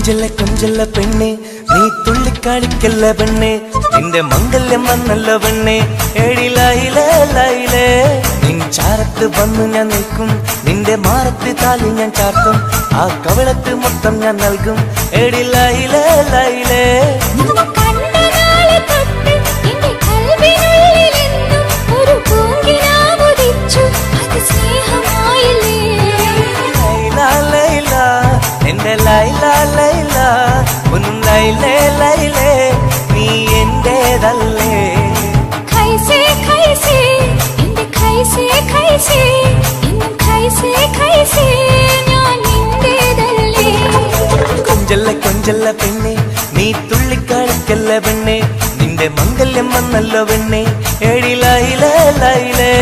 കൊഞ്ചല്ല കൊഞ്ചല്ല പെണ്ണെ നീ തുള്ളിക്കളിക്കല്ല പെണ്ണെ നിന്റെ മംഗല്യം വന്നല്ല പെണ്ണെ എഴിലയിലേ ലയിലേ നിൻ ചാരത്ത് വന്നു ഞാൻ നിൽക്കും നിന്റെ മാറത്ത് താലി ഞാൻ ചാർത്തും ആ കവളത്ത് മൊത്തം ഞാൻ നൽകും എഴിലയിലേ ലയിലേ എന്റെ ലൈല ലൈല ഒന്നും ലൈലേ ലൈലേ നീ എന്റേതല്ലേ ഖൈസേ ഖൈസേ എന്റെ ഖൈസേ ഖൈസേ എന്നും ഖൈസേ ഖൈസേ ഞാൻ നിന്റേതല്ലേ കൊഞ്ചല്ല കൊഞ്ചല്ല പെണ്ണെ നീ തുള്ളിക്കളിക്കല്ല പെണ്ണെ നിന്റെ മംഗല്യം വന്നല്ലോ പെണ്ണെ എഴിലയിലേ ലൈലേ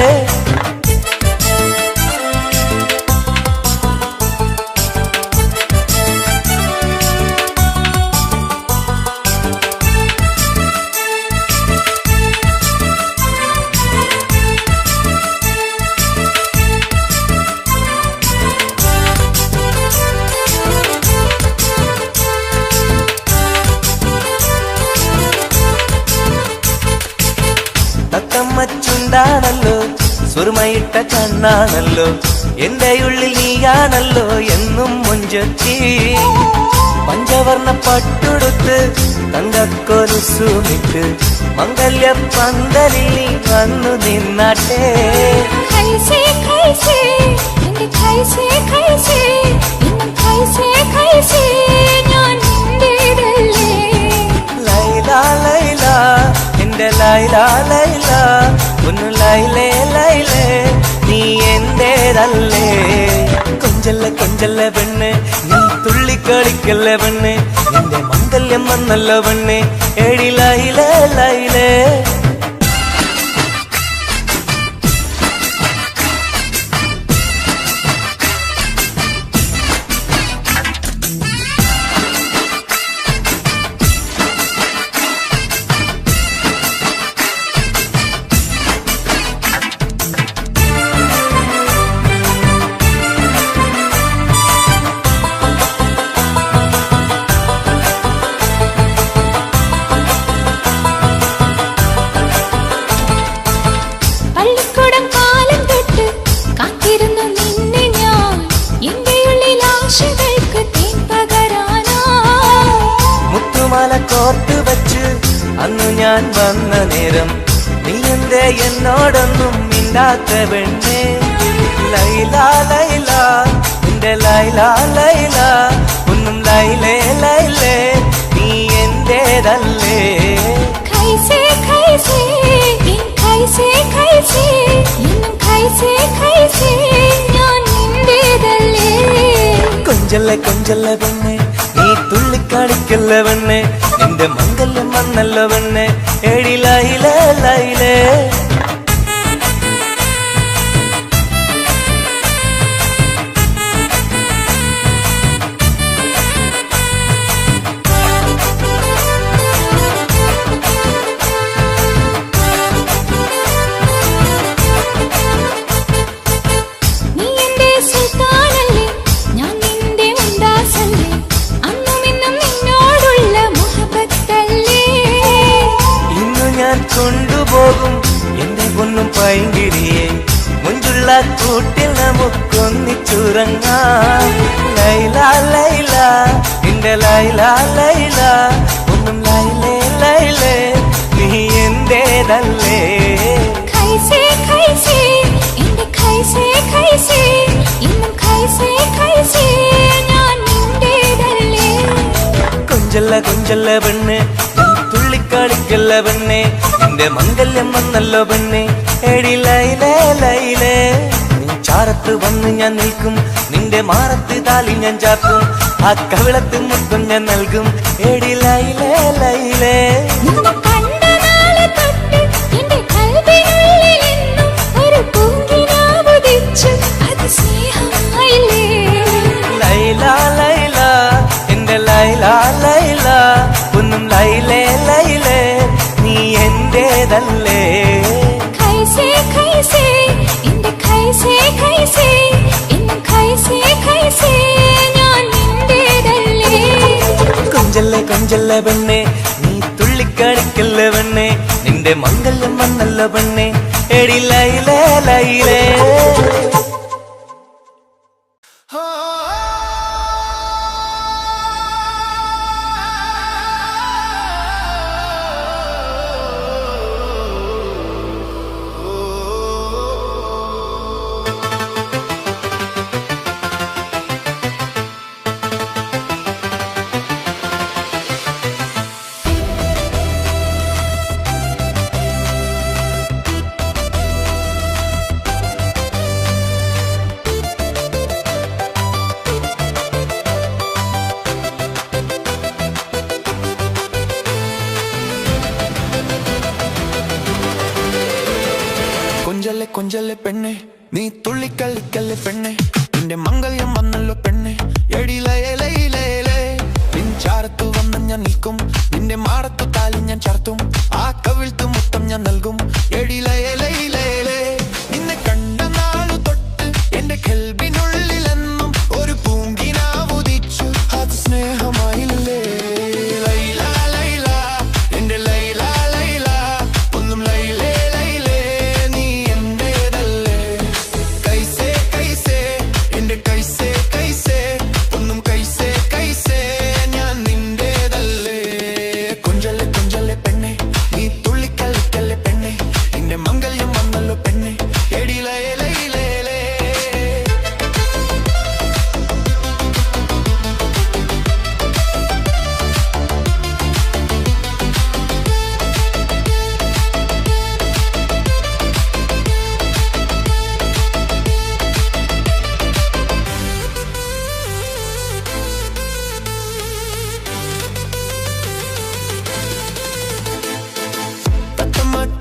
ാണല്ലോ സുറുമയിട്ട കണ്ണാണല്ലോ എന്റെ ഉള്ളിൽ നീയാണല്ലോ എന്നും മുഞ്ചത്തി പഞ്ചവർണ്ണ പട്ടുടുത്ത് തങ്കക്കൊലുസുമിട്ട് മംഗല്യ പന്തലിൽ നീ വന്നു നിന്നാട്ടെ ഖൈസേ ഖൈസേ എന്റെ ഖൈസേ ഖൈസേ എന്നും ഖൈസേ ഖൈസേ ഞാൻ നിന്റേതല്ലേ ലൈല ലൈല എന്റെ ലൈല ലൈല ഒന്ന് ലൈലേ ലൈലേ നീ എന്റേതല്ലേ കൊഞ്ചല്ല കൊഞ്ചല്ല പെണ്ണ് നീ തുള്ളിക്കളിക്കല്ല പെണ്ണ് നിന്റെ മംഗല്യം വന്നല്ലോ പെണ്ണ് എഴിലയിലേ ലൈലേ കോർത്ത് വച്ച് അന്നു ഞാൻ വന്ന നേരം നീ എന്തേ എന്നോടൊന്നും മിണ്ടാത്ത പെണ്ണേ ലൈല ലൈല എന്റെ ലൈല ലൈല ഒന്നും ലൈലേ ലൈലേ നീ എന്റേതല്ലേ ഖൈസേ ഖൈസേ എൻ ഖൈസേ ഖൈസേ എന്നും ഖൈസേ ഖൈസേ ഞാൻ നിന്റേതല്ലേ കൊഞ്ചല്ല കൊഞ്ചല്ല പെണ്ണെ നീ തുള്ളിക്കാണിക്കല്ല പെണ്ണെ നിന്റെ മംഗല്യം വന്നല്ലോ പെണ്ണെ എഴിലയിലേ ലൈലേ കൊണ്ടുപോകും എന്റെ പൊന്നും പൈങ്കിരിയെ മുഞ്ചുള്ള കൂട്ടിൽ നമുക്കൊന്നിച്ചുറങ്ങാം ലൈല ലൈല എന്റെ ലൈല ലൈല ഒന്നും ലൈലേ ലൈലേ നീ എന്റേതല്ലേ ഖൈസേ ഖൈസേ എന്റെ ഖൈസേ ഖൈസേ എന്നും ഖൈസേ ഖൈസേ ഞാൻ നിന്റേതല്ലേ കൊഞ്ചല്ല കൊഞ്ചല്ല പെണ്ണ് തുള്ളിക്കളിക്കല്ല പെണ്ണെ നിന്റെ മംഗല്യം വന്നല്ലോ പെണ്ണെ എഴിലയിലേ ലൈലേ നീ ചാരത്ത് വന്ന് ഞാൻ നിൽക്കും നിന്റെ മാറത്ത് താലി ഞാൻ ചാർത്തും ആ കവിളത്ത് മുത്തം ഞാൻ നൽകും എഴിലയിലേ ലൈലേ ലൈല ലൈല എന്റെ ലൈല ലൈല ഒന്നും ലൈലേ ലൈലേ നീ എന്റേതല്ലേ ഖൈസേ ഖൈസേ എന്റെ ഖൈസേ ഖൈസേ എന്നും ഖൈസേ ഖൈസേ ഞാൻ നിന്റേതല്ലേ കൊഞ്ചല്ല പെണ്ണെ നീ തുള്ളിക്കളിക്കല്ല പെണ്ണെ നിന്റെ മംഗല്യം വന്നല്ല പെണ്ണെ എടി ലൈലേ ലൈലേ കൊഞ്ചല്ലേ കൊഞ്ചല്ലേ പെണ്ണെ നീ തുള്ളിക്കളിക്കല്ലേ പെണ്ണെ നിന്റെ മംഗല്യം വന്നല്ലോ പെണ്ണെ എടി ലയലയിലേ നിൻചാരത്തു വന്ന് ഞാൻ നിൽക്കും നിന്റെ മാറത്തു താലി ഞാൻ ചാർത്തും ആ കവിൾത്തു മുത്തം ഞാൻ നൽകും എടി ലയലയിലേ നിന്നെ കണ്ട നാളു തൊട്ട് എന്റെ കൽബിനുള്ളിലെന്നും ഒരു പൂങ്കിനാവുദിച്ചു അത് സ്നേഹമായില്ലേ ലൈല ലൈല എന്റെ ലൈല ലൈല ഒന്നും ലൈലേ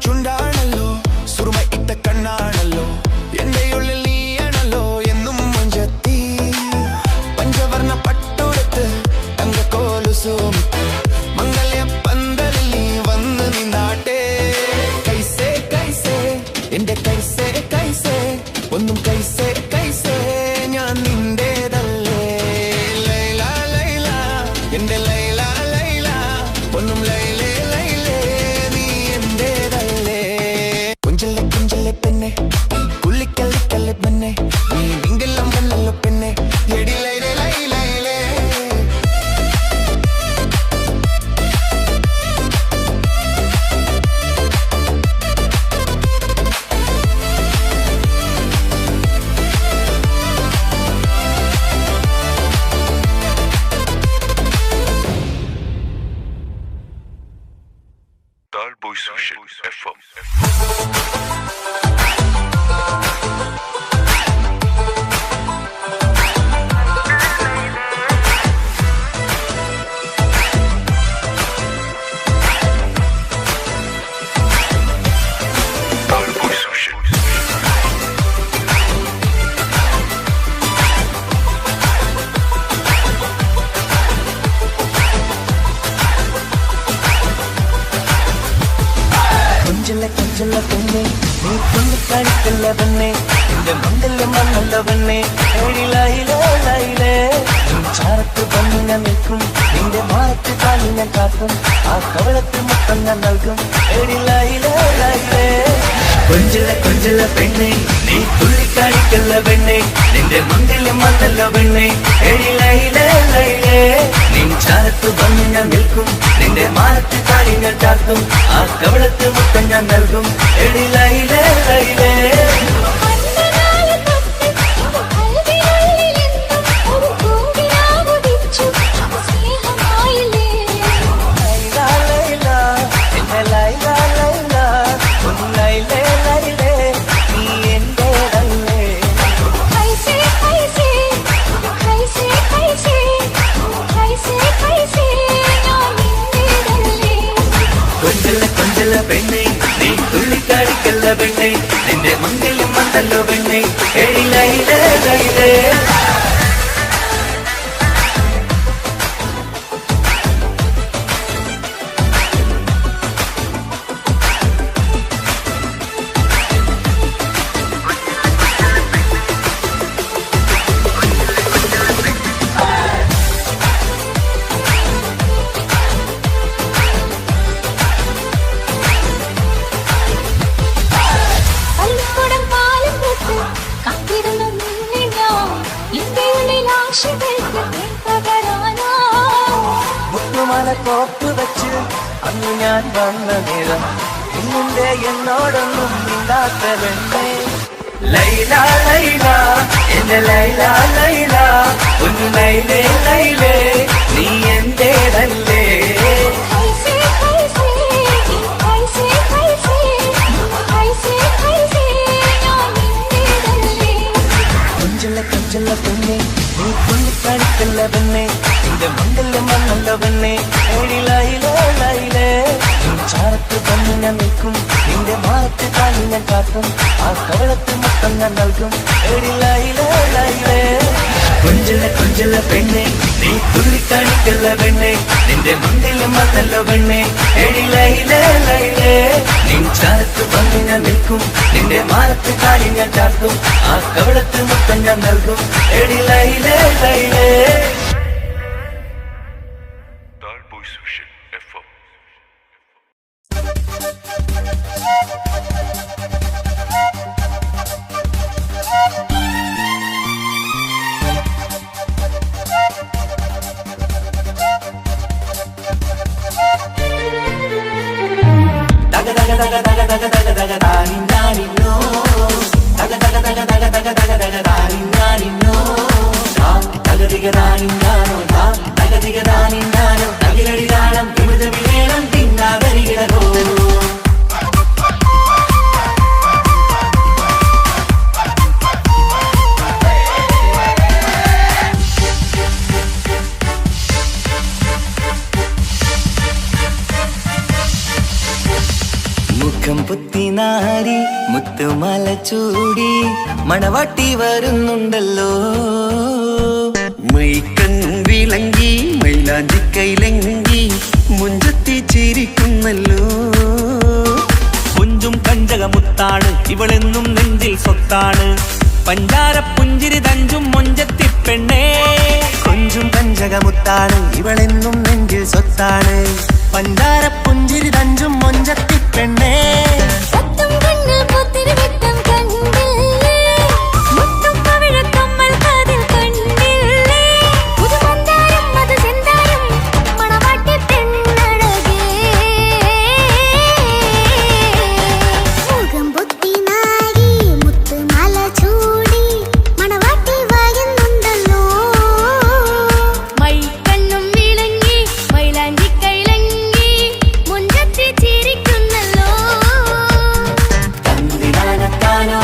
ചുണ്ടാണല്ലോ സുറുമ ഇട്ട കണ്ണാണല്ലോ എന്റെ ഉള്ളിൽ നീയാണല്ലോ എന്നും മഞ്ചത്തി പഞ്ചവർണ്ണ പട്ടുടുത്ത് തങ്കക്കോലുസുമിട്ട് മംഗല്യ പന്തലിൽ നീ വന്ന് നിന്നാട്ടെ കൈസേ കൈസേ എന്റെ കൈസേ കൈസേ ഒന്നും കൈസേ കൈസേ ഞാൻ നിന്റേതല്ലേ ലൈല ലൈല എന്റെ ലൈല ലൈല ഒന്നും ലൈലേ പെണ്ണെ കുള്ളിക്കല്ലിക്കല്ലെ പെണ്ണെ നീ വിങ്കെല്ലാം വന്നല്ലോ പെണ്ണെ എടി ലൈലേ ലൈലേ Talboy Social FM. കൊഞ്ചല്ല പെണ്ണെ നീ തുള്ളിക്കളിക്കല്ല പെണ്ണെ നിന്റെ മംഗല്യം വന്നല്ല പെണ്ണെ എടി ലൈലേ ലൈലേ ചാരത്ത് വന്ന് ഞാൻ നിൽക്കും നിന്റെ മാറത്ത് കാലി ഞാൻ കാക്കും ആ കവളത്ത് മുത്തം ഞാൻ നൽകും എടി ലൈലേ ലൈലേ കൊഞ്ചല്ല പെണ്ണെ നീ തുള്ളിക്കളിക്കല്ല പെണ്ണെ നിന്റെ മംഗല്യം വന്നല്ല പെണ്ണെ എടി ലൈലേ ലൈലേ നിൻ ചാരത്ത് വന്ന് ഞാൻ നിൽക്കും നിന്റെ മാറത്ത് കാലി ഞാൻ ചാർത്തും ആ കവളത്ത് മുത്തം ഞാൻ നൽകും എടി ലൈലേ ലൈലേ കൊഞ്ചല്ല പെണ്ണെ നീ തുള്ളിക്കാടിക്കല്ല പെണ്ണെ നിന്റെ മംഗല്യം വന്നല്ലോ പെണ്ണെ എടി ലൈലേ ലൈലേ പൂമാല കോപ്പ് വെച്ച് അന്ന് ഞാൻ വന്ന നേരം ഇന്നിന്റെ എന്നോടൊന്നും മിണ്ടാത്ത പെണ്ണേ ലൈല ലൈല എന്റെ ലൈല ലൈല ഒന്ന് ലൈലേ ലൈലേ നീ എന്റേതല്ലേ कैसे कैसे कैसे कैसे कैसे ഞാൻ നിന്റേതല്ലേ കൊഞ്ചല്ല കൊഞ്ചല്ല പെണ്ണെ നീ തുള്ളിക്കളിക്കല്ല പെണ്ണെ നിന്റെ മംഗല്യം വന്നല്ല പെണ്ണെ ഏടി ലൈലേ ലൈലേ നീ ചാരത്ത് വന്ന് ഞാൻ നിൽക്കും നിന്റെ മാറത്ത് കാലി ഞാൻ കാട്ടും ആ കവളത്ത് മൊത്തം ഞാൻ നൽകും ഏടി ലൈലേ ലൈലേ കൊഞ്ചല്ല കൊഞ്ചല്ല പെണ്ണെ നീ തുള്ളിക്കളിക്കല്ല പെണ്ണെ നിന്റെ മംഗല്യം വന്നല്ല പെണ്ണെ ഏടി ലൈലേ ലൈലേ നീ ചാരത്ത് വന്ന് ഞാൻ നിൽക്കും നിന്റെ മാറത്ത് കാലി ഞാൻ കാട്ടും ആ കവളത്ത് മൊത്തം ഞാൻ നൽകും ഏടി ലൈലേ ലൈലേ Tall Boys Vision FM. daga daga daga daga daga daga daga dani dani no daga daga daga daga daga daga daga dani dani no daga diga dani dano daga diga dani dano dagiladi danam imida vilenam tinna verigidaro മുഖം പുത്തിനാരി മുത്തുമാല ചൂടി മണവാട്ടി വരുന്നുണ്ടല്ലോ മൈക്കണ്ണും വിളങ്ങി മൈലാഞ്ചി കൈലങ്കി മുഞ്ചത്തി ചിരിക്കുന്നല്ലോ കുഞ്ചും കഞ്ചകമുത്താണ് ഇവളെന്നും നെഞ്ചിൽ സ്വത്താണ് പഞ്ചാര പുഞ്ചിരി തഞ്ചും മൊഞ്ചത്തി പെണ്ണേ കൊഞ്ചും കഞ്ചകമുത്താണ് ഇവളെന്നും നെഞ്ചിൽ സ്വത്താണ് പഞ്ചാര പുഞ്ചിരി തഞ്ചും മൊഞ്ചത്തി പെണ്ണേ സത്തും കണ്ണിൽ പുത്തിരി വെട്ടം കണ്ടില്ലേ മുത്തും പവിഴക്കമ്മൽ കാതിൽ കണ്ടില്ലേ പുതുമന്ദാരം അത് ചെന്താരം മണവാട്ടി പെണ്ണഴകേ മുഖം പൊത്തി നാരി മുത്തുമാല ചൂടി മണവാട്ടി വായുന്നുണ്ടല്ലോ മൈക്കണ്ണും വിളങ്ങി മൈലാഞ്ചി കൈലങ്കി മുഞ്ചത്തി ചിരിക്കുന്നല്ലോ തന്തിനാനത്താനോ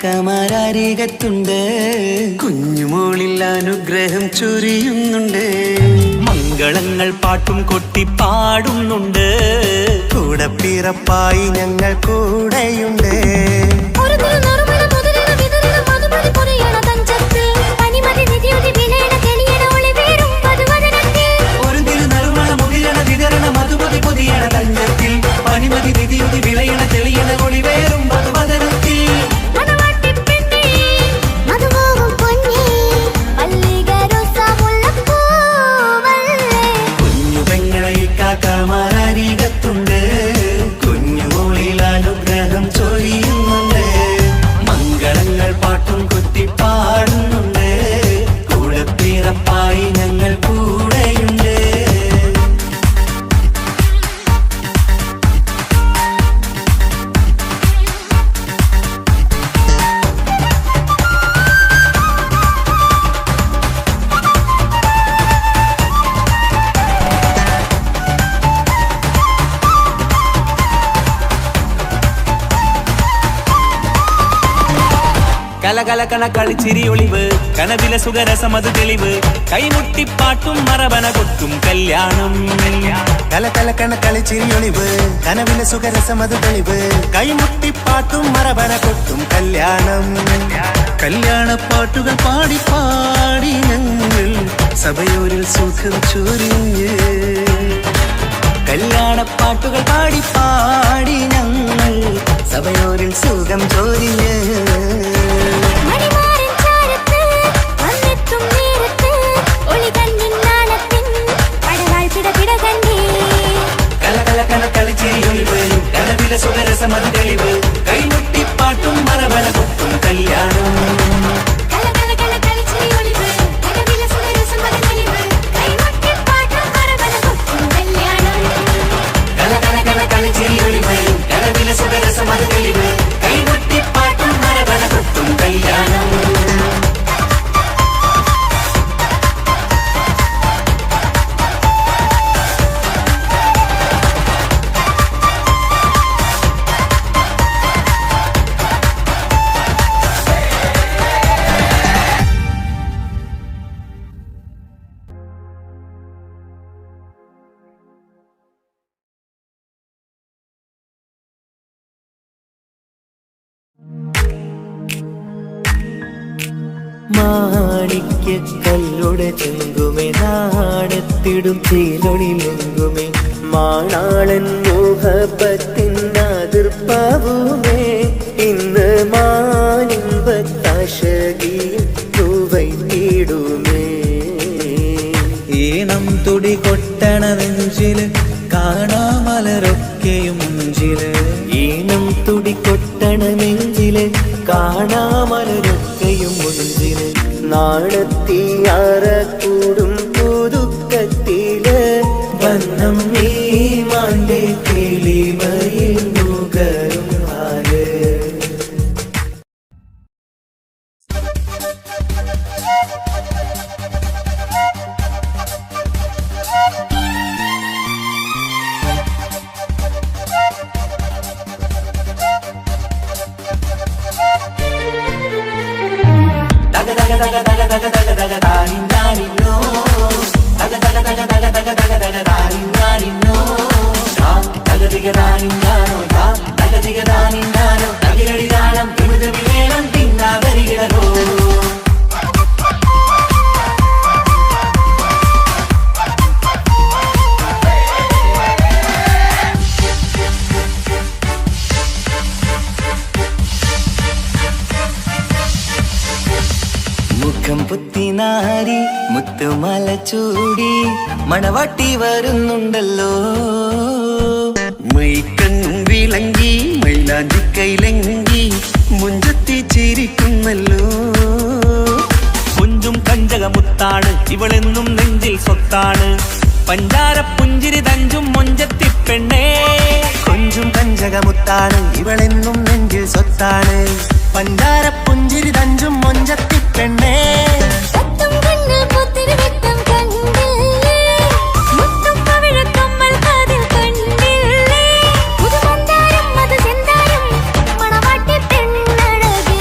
കാക്കമാരരികത്തുണ്ട്, കുഞ്ഞുമോളിൽ അനുഗ്രഹം ചൊരിയുന്നുണ്ട്. മംഗളങ്ങൾ പാട്ടും കൊട്ടി പാടുന്നുണ്ട്, കൂടെ പിറപ്പായി ഞങ്ങൾ കൂടെയുണ്ട്. ഒരു തിരുനറുമണ മുതിരണ വിതരണ മധുമതി പൊതിയണ തഞ്ചത്തിൽ, പനിമതി നിധിയുതി വിളയണ തെളിയണ ഒളിവേറും മധുവദനത്തിൽ. കുഞ്ഞു പെങ്ങളെ കാക്കമാരരികത്തുണ്ട്, കുഞ്ഞുമോളിൽ അനുഗ്രഹം ചൊരിയുന്നുണ്ട്. മംഗളങ്ങൾ പാട്ടും കൊട്ടി പാടുന്നുണ്ട്, കൂടെ പിറപ്പായി ഞങ്ങൾ കൂടെയുണ്ട്. കലകലകണ കളിച്ചിരി ഒളിവ്, കനവിലെ സുഖരസമത് തെളിവ്, കൈമുട്ടിപ്പാട്ടും മറവന കൊട്ടും കല്യാണം. കലകലകണ കളിച്ചിരിയൊളിവ്, കനവിലെ സുഖരസമത് തെളിവ്, കൈമുട്ടിപ്പാട്ടും മറവന കൊട്ടും കല്യാണം. കല്യാണപ്പാട്ടുകൾ പാടി പാടി ഞങ്ങൾ സഭയോരിൽ സുഖം ചൊരിഞ്ഞ്. കല്യാണപ്പാട്ടുകൾ പാടി പാടി ഞങ്ങൾ സഭയോരിൽ സുഖം ചൊരിഞ്ഞ്. കളിച്ചിരിയൊളിവ്, കനവിലെ സുഖരസമത് തെളിവ്, കൈമുട്ടിപ്പാട്ടും മറവന കൊട്ടും കല്യാണം. കളിച്ചിരിയൊളിവ്, കനവിലെ സുഖരസമത് തെളിവ്, കൈമുട്ടിപ്പാട്ടും മറവന കൊട്ടും കല്യാണം. മാണിക്യക്കല്ലുടെ ചെങ്കുമേ, നാണത്തിടും തീലൊളിലെങ്കുമേ, മാണാളൻ മോഹപ്പത്തിൻ അതിർപ്പാവുമേ, ഇന്ന് മാനിമ്പത്താശകിയും തൂവൈത്തിടുമേ. ഈണം തുടി കൊട്ടണ നെഞ്ചില്, കാണാമലരൊക്കെയും മുഞ്ചില്. ഈണം തുടി കൊട്ടണ നെഞ്ചില്, കാണാമലരൊക്കെയും മുഞ്ചില്. നാടത്തിയാറ കൂടും പുതുക്കത്തില്, വന്നം നീ മാന്റെ കിളിമയിൽ നുകരും ആല്. മുഖം പുത്തിനാരി മുത്തുമല ചൂടി മണവാട്ടി വരുന്നുണ്ടല്ലോ. മൈക്കണ്ണും വിളങ്ങി മൈലാഞ്ചി കൈലങ്കി മുഞ്ചത്തി ചിരിക്കുന്നല്ലോ. കുഞ്ചും കഞ്ചകമുത്താണ് ഇവളെന്നും നെഞ്ചിൽ സ്വത്താണ്, പഞ്ചാര പുഞ്ചിരി തഞ്ചും മൊഞ്ചത്തി പെണ്ണേ. കൊഞ്ചും കഞ്ചകമുത്താണ് ഇവളെന്നും നെഞ്ചിൽ സ്വത്താണ്, പഞ്ചാര പുഞ്ചിരി തഞ്ചും മൊഞ്ചത്തി പെണ്ണേ. മണവാട്ടി പെണ്ണഴകേ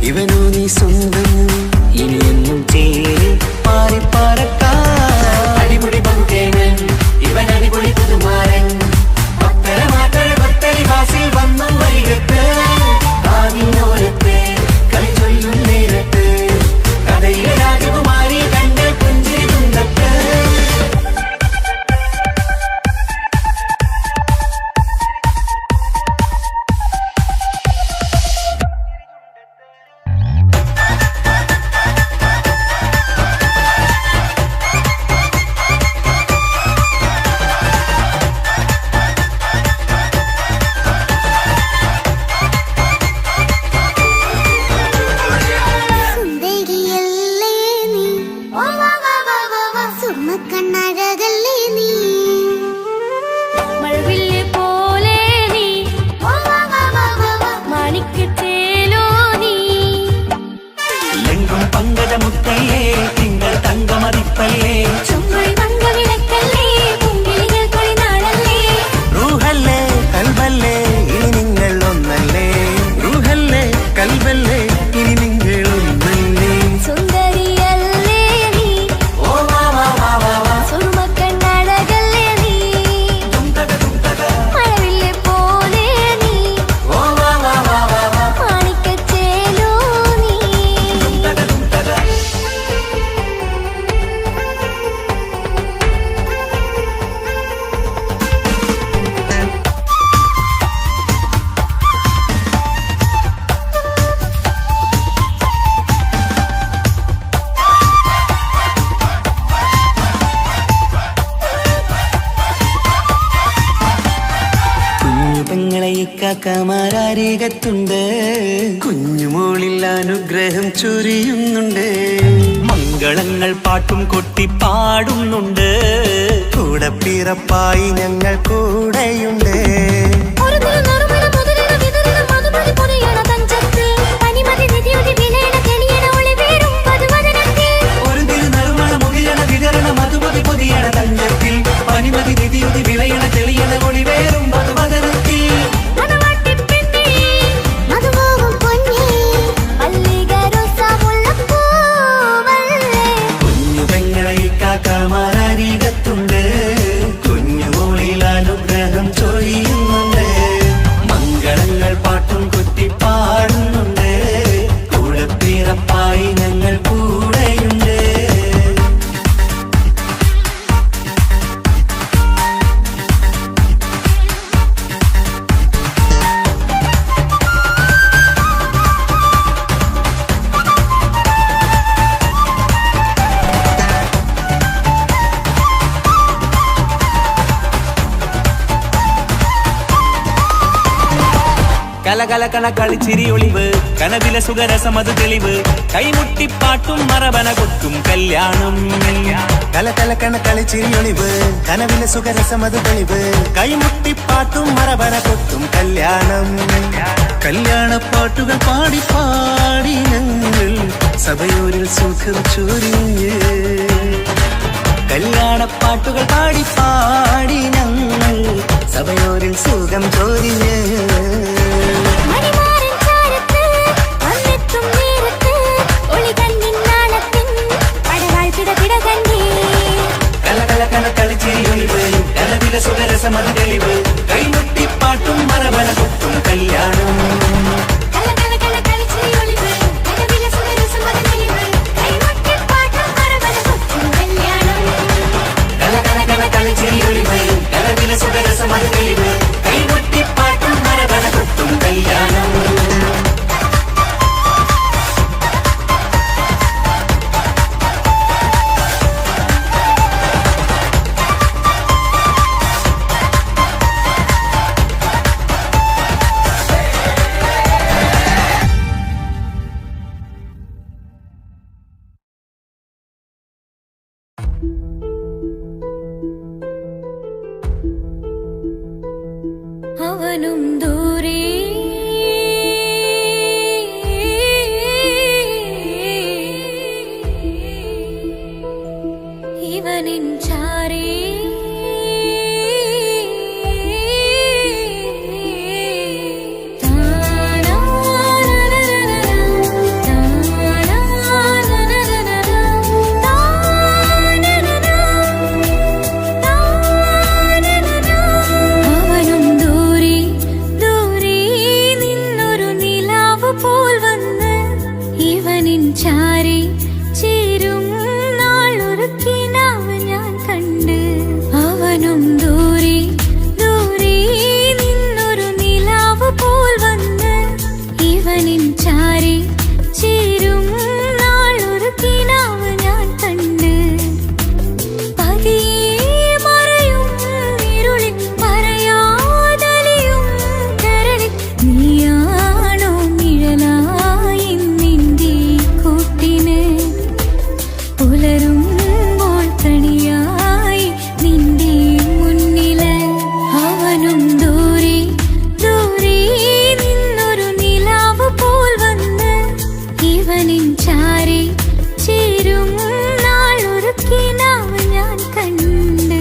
ഇവനു നീ സ്വന്തം ഇനി എന്നും ചേരി മാറി പറക്കാം അടിപൊളി ബഹുകേനൻ ഇവൻ അടിപൊളി പുതുമാരൻ ഭക്തര മാറ്റര ഭക്തരി വാസിൽ വന്നു വൈകത്ത് ആവിനോരത്ത് കളി ചൊല്ലും നേരത്ത് കഥയിലെ രാജകുമാരി കണ്ട് പുഞ്ചിരി തുണ്ടത്ത് സുന്ദരിയല്ലേ നീ സുമ്മക്കണ്ണഴകല്ലേ നീ മഴവില്ല് പോലെ നീ മാണിക്കച്ചേലോ നീ എങ്കും പങ്കജമുത്തല്ലേ തിങ്കൾ തങ്കമതിപ്പല്ലേ ചുങ്കുഴി മങ്കവിളക്കല്ലേ പൂങ്കിളികൾ കൊളിനാളല്ലേ റൂഹല്ലേ കൽബല്ലേ ഇനി നിങ്ങൾ ഒന്നല്ലേ റൂഹല്ലേ കൽബല്ലേ ഇനി നിങ്ങൾ ഒന്നല്ലേ സുന്ദരിയല്ലേ നീ ഓ വാ വാ വാ വാ വാ സുറുമക്കണ്ണഴകല്ലേ നീ മഴവില്ല് പോലെ നീ ഓ വാ വാ വാ വാ വാ മാണിക്കച്ചേലോ നീ കുഞ്ഞു പെങ്ങളെ ഇക്കാക്കമാരാരികത്തുണ്ട് കുഞ്ഞുമോളിൽ അനുഗ്രഹം ചൊരിയുന്നുണ്ട് മംഗളങ്ങൾ പാട്ടും കൊട്ടി പാടുന്നുണ്ട് കൂടെ പിറപ്പായി ഞങ്ങൾ കൂടെയുണ്ട് ഒരു നിറമുള്ള മുതലിന വിതരണ മധുമതി പൊതിയണ തഞ്ചത്തിൽ പനിമതി നിധിയുതി വിലയണ കെണിയണ ഒളിവേറും പതുവദനത്തിൽ ഒരു തിരുനറുമണ മുകിലണ വിതരണ മധുമതി പൊതിയണ തഞ്ചത്തിൽ പനിമതി നിധിയുതി വിളയണ തെളിയണ ഒളിവേറും മധുവദനത്തിൽ മണവാട്ടിപ്പെണ്ണേ മധുപോകും പൊന്നേ മല്ലികരോസാമുള്ള പൂവല്ലേ കുഞ്ഞു പെങ്ങളെ ഇക്കാക്കമാരാരികത്തുണ്ട് കുഞ്ഞുമോളിൽ അനുഗ്രഹം ചൊരിയുന്നുണ്ട് മംഗളങ്ങൾ പാട്ടും കൊട്ടി പാടുന്നുണ്ട് കൂടെ പിറപ്പായി ഞങ്ങൾ കൂടെയുണ്ട് കലകലകണ കളിച്ചിരി ഒളിവ് കനവിലെ സുഖരസമത് തെളിവ് കൈമുട്ടിപ്പാട്ടും മറവന കൊട്ടും കല്യാണം കലകലക്കണ കളിച്ചിരിയൊളിവ് കനവിലെ സുഖരസമത് തെളിവ് കൈമുട്ടിപ്പാട്ടും മറവന കൊട്ടും കല്യാണം കല്യാണപ്പാട്ടുകൾ പാടി പാടി ഞങ്ങൾ സഭയൂരിൽ സുഖം ചൊരിഞ്ഞ് കല്യാണപ്പാട്ടുകൾ പാടി പാടി ഞങ്ങൾ സഭയോരിൽ സുഖം ചൊരിഞ്ഞ് മണിമാരൻ ചാരത്ത് വന്നെത്തും നേരത്ത് ഒളികണ്ണിൻ നാളത്തിൻ പടവാൾ പിടപിട കണ്ടേ കലകലകണ കളിച്ചിരി ഒളിവ് കനവിലെ സുഖരസമത് തെളിവ് കൈമുട്ടിപ്പാട്ടും മറവന കൊട്ടും കല്യാണം കലകലകല കളിച്ചിരി ഒളിവ് കനവിലെ സുഖരസമത് തെളിവ് കൈമുട്ടിപ്പാട്ടും മറവന കൊട്ടും കല്യാണം കലകലകണ കളിച്ചിരി ഒളിവ് കനവിലെ സുഖരസമത് തെളിവ് കൈമുട്ടിപ്പാട്ടും മറവന കൊട്ടും കല്യാണം ഇവനിൻ ചാരി ചേരും നാളൊരു കിനാവ് ഞാൻ കണ്ട്. അവനും ദൂരെ ദൂരെ നിന്നൊരു നിലാവ് പോൽ വന്ന് ഇവനിൻ ചാരി ചേരും നാളൊരു കിനാവ് ഞാൻ കണ്ട്. പതിയെ മറയും ഇരുളിൽ പറയാതലിയും കരളിൽ നീയാണോ നിഴലായി നിന്റെ കൂട്ടിന്. പുലരുമ്പോൾ കണിയായി നിന്റെ മുന്നില്. അവനും ദൂരെ ദൂരെ നിന്നൊരു നിലാവ് പോൽ വന്ന് ഇവനിൻ ചാരി ചേരും നാളൊരു കിനാവ് ഞാൻ കണ്ട്.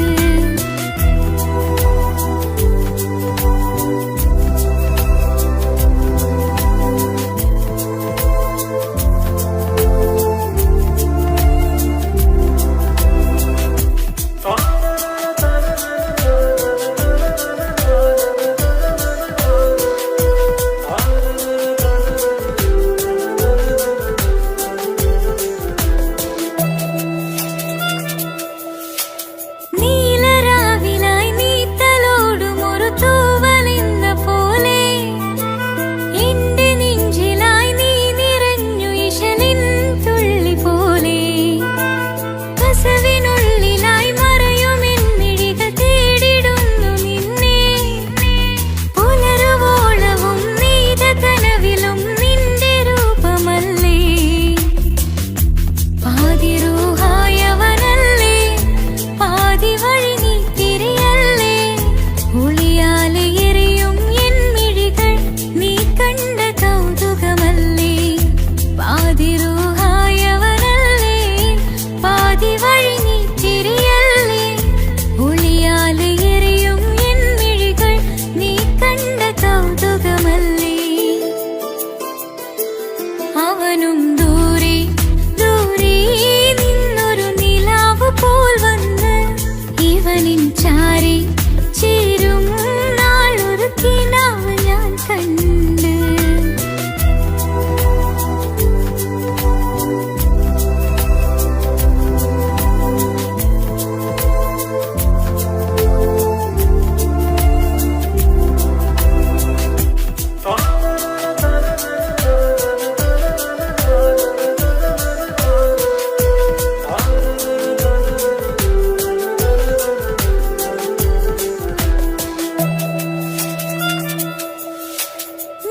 നീലരാവിലായി നീ തലോടും ഒരു തൂവലെന്ന പോലെ എന്റെ നെഞ്ചിലായി നീ നിറഞ്ഞു ഇശലിൻ തുള്ളി പോലെ. കസവിനുള്ളിലായി മറയുമെൻ മിഴികൾ തേടിടുന്നു നിന്നെ. പുലരുവോളവും നീത കനവിലും നിന്റെ രൂപമല്ലേ. പാതിരൂഹായവനല്ലേ പാതി വഴി നീ തിരിയല്ലേ. ഒളിയാലെ എറിയും എൻ മിഴികൾ നീ കണ്ട കൗതുകമല്ലേ. പാതിരൂഹായവനല്ലേ പാതി വഴി നീ തിരിയല്ലേ. ഒളിയാലെ എറിയും എൻ മിഴികൾ നീ കണ്ട കൗതുകമല്ലേ. അവനും ദൂരെ ദൂരെ നിന്നൊരു നിലാവ് പോൽ വന്ന് ഇവനിൻ ചാരി ചേരും നാളൊരു കിനാവ് ഞാൻ കണ്ട്.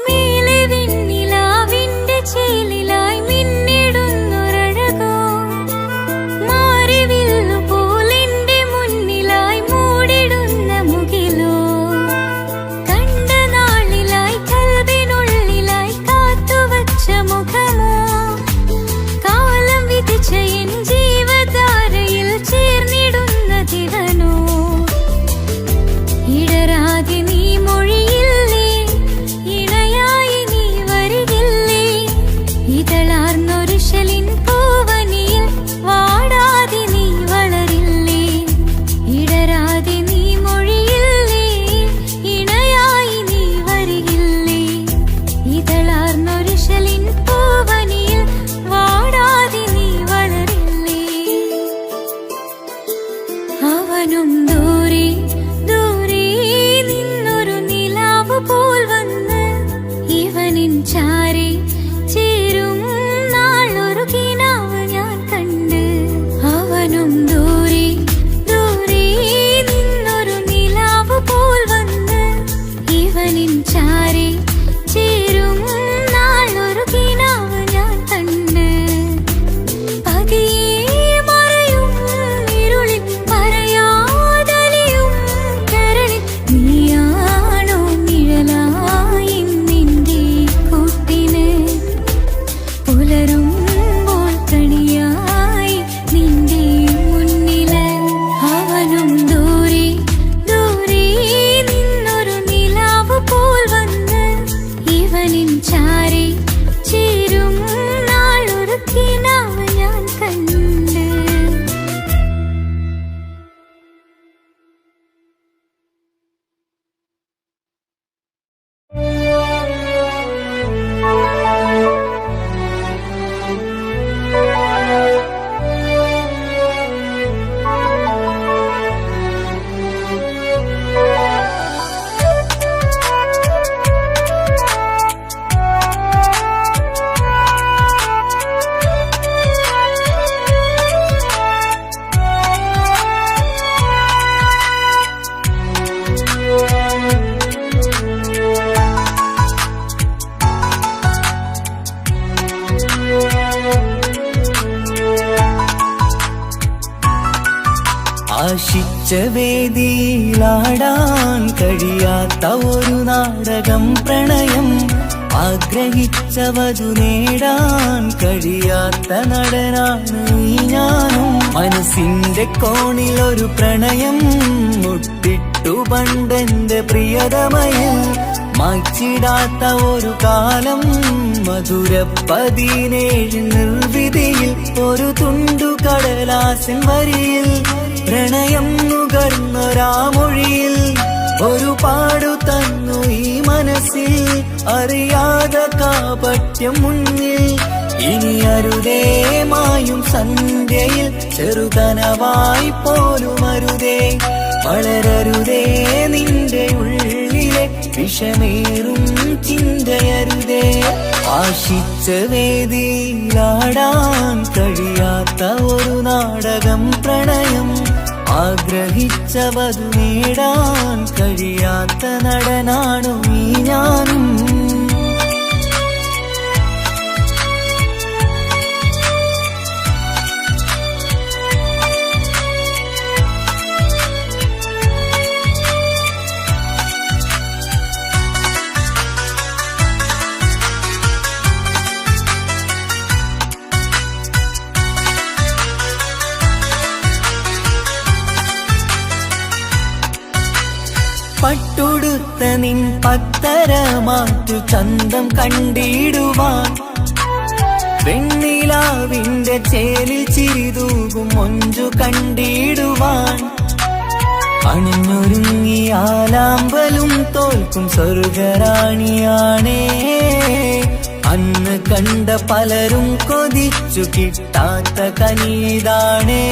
മേലെ വെണ്ണിലാവിന്റെ ചേലിലായി മിന്നിടുന്നൊരഴകോ. മാറിവില്ലു പോലെന്റെ മുന്നിലായി മൂടിടുന്ന മുകിലോ. കണ്ട നാളിലായി കൽബിനുള്ളിലായി കാത്തുവച്ച മുഖമോ. കാലം വിധിച്ച എൻ ജീവധാരയിൽ ചേർന്നിടുന്ന ദിവനോ. ഇടരാതെ നീ മൊഴിയില്ലേ ഇണയായി നീ വരികില്ലേ. ഇതളാർന്നൊരിശലിൻ പൂവനിയിൽ വാടാതെ നീ വളരില്ലേ. ഇടരാതെ നീ മൊഴിയില്ലേ ഇണയായി നീ വരികില്ലേ. ഇതളാർന്നൊരിശലിൻ പൂവനിയിൽ വാടാതെ നീ വളരില്ലേ. അവനും ദൂരെ ദൂരെ നിന്നൊരു നിലാവ് പോൽ വന്ന് ഇവനിൻ ചാരി ചേരും നാളൊരു കിനാവ് ആശിച്ച വേദിയിലാടാൻ കഴിയാത്ത ഒരു നാടകം പ്രണയം, ആഗ്രഹിച്ചവതു നേടാൻ കഴിയാത്ത നടനാണ് ഈ ഞാനും. മനസ്സിന്റെ കോണിലൊരു പ്രണയം മുട്ടിട്ടു പണ്ടെന്റെ പ്രിയതമയിൽ, മായ്ച്ചിടാത്ത ഒരു കാലം മധുര 17 നിർവിധിയിൽ, ഒരു തുണ്ടു കടലാസിൻ വരിയിൽ പ്രണയം നുകർന്നൊരാമൊഴിയിൽ ഒരു പാടു തന്നു ഈ മനസ്സിൽ, അറിയാതെ കാപട്യം മുന്നിൽ. ഇനി അരുതേ മായും സന്ധ്യയിൽ ചെറുകനവായി പോലും അരുതേ, വളരരുതേ നിന്റെ ഉള്ളിലെ വിഷമേറും ചിന്തയരുതേ. ആശിച്ച വേദിയിലാടാൻ കഴിയാത്ത ഒരു നാടകം പ്രണയം, ആഗ്രഹിച്ചവതു നേടാൻ കഴിയാത്ത നടനാണു ഈ ഞാനും. പട്ടുടുത്ത നിൻ പത്തരമാറ്റു ചന്തം കണ്ടിടുവാൻ, വെണ്ണിലാവിന്റെ ചേലിൽ ചിരിതൂകും മൊഞ്ചു കണ്ടിടുവാൻ, അണിഞ്ഞൊരുങ്ങിയാലാമ്പലും തോൽക്കും സ്വർഗറാണിയാണേ. അന്ന് കണ്ട പലരും കൊതിച്ചു കിട്ടാത്ത കനീതാണേ,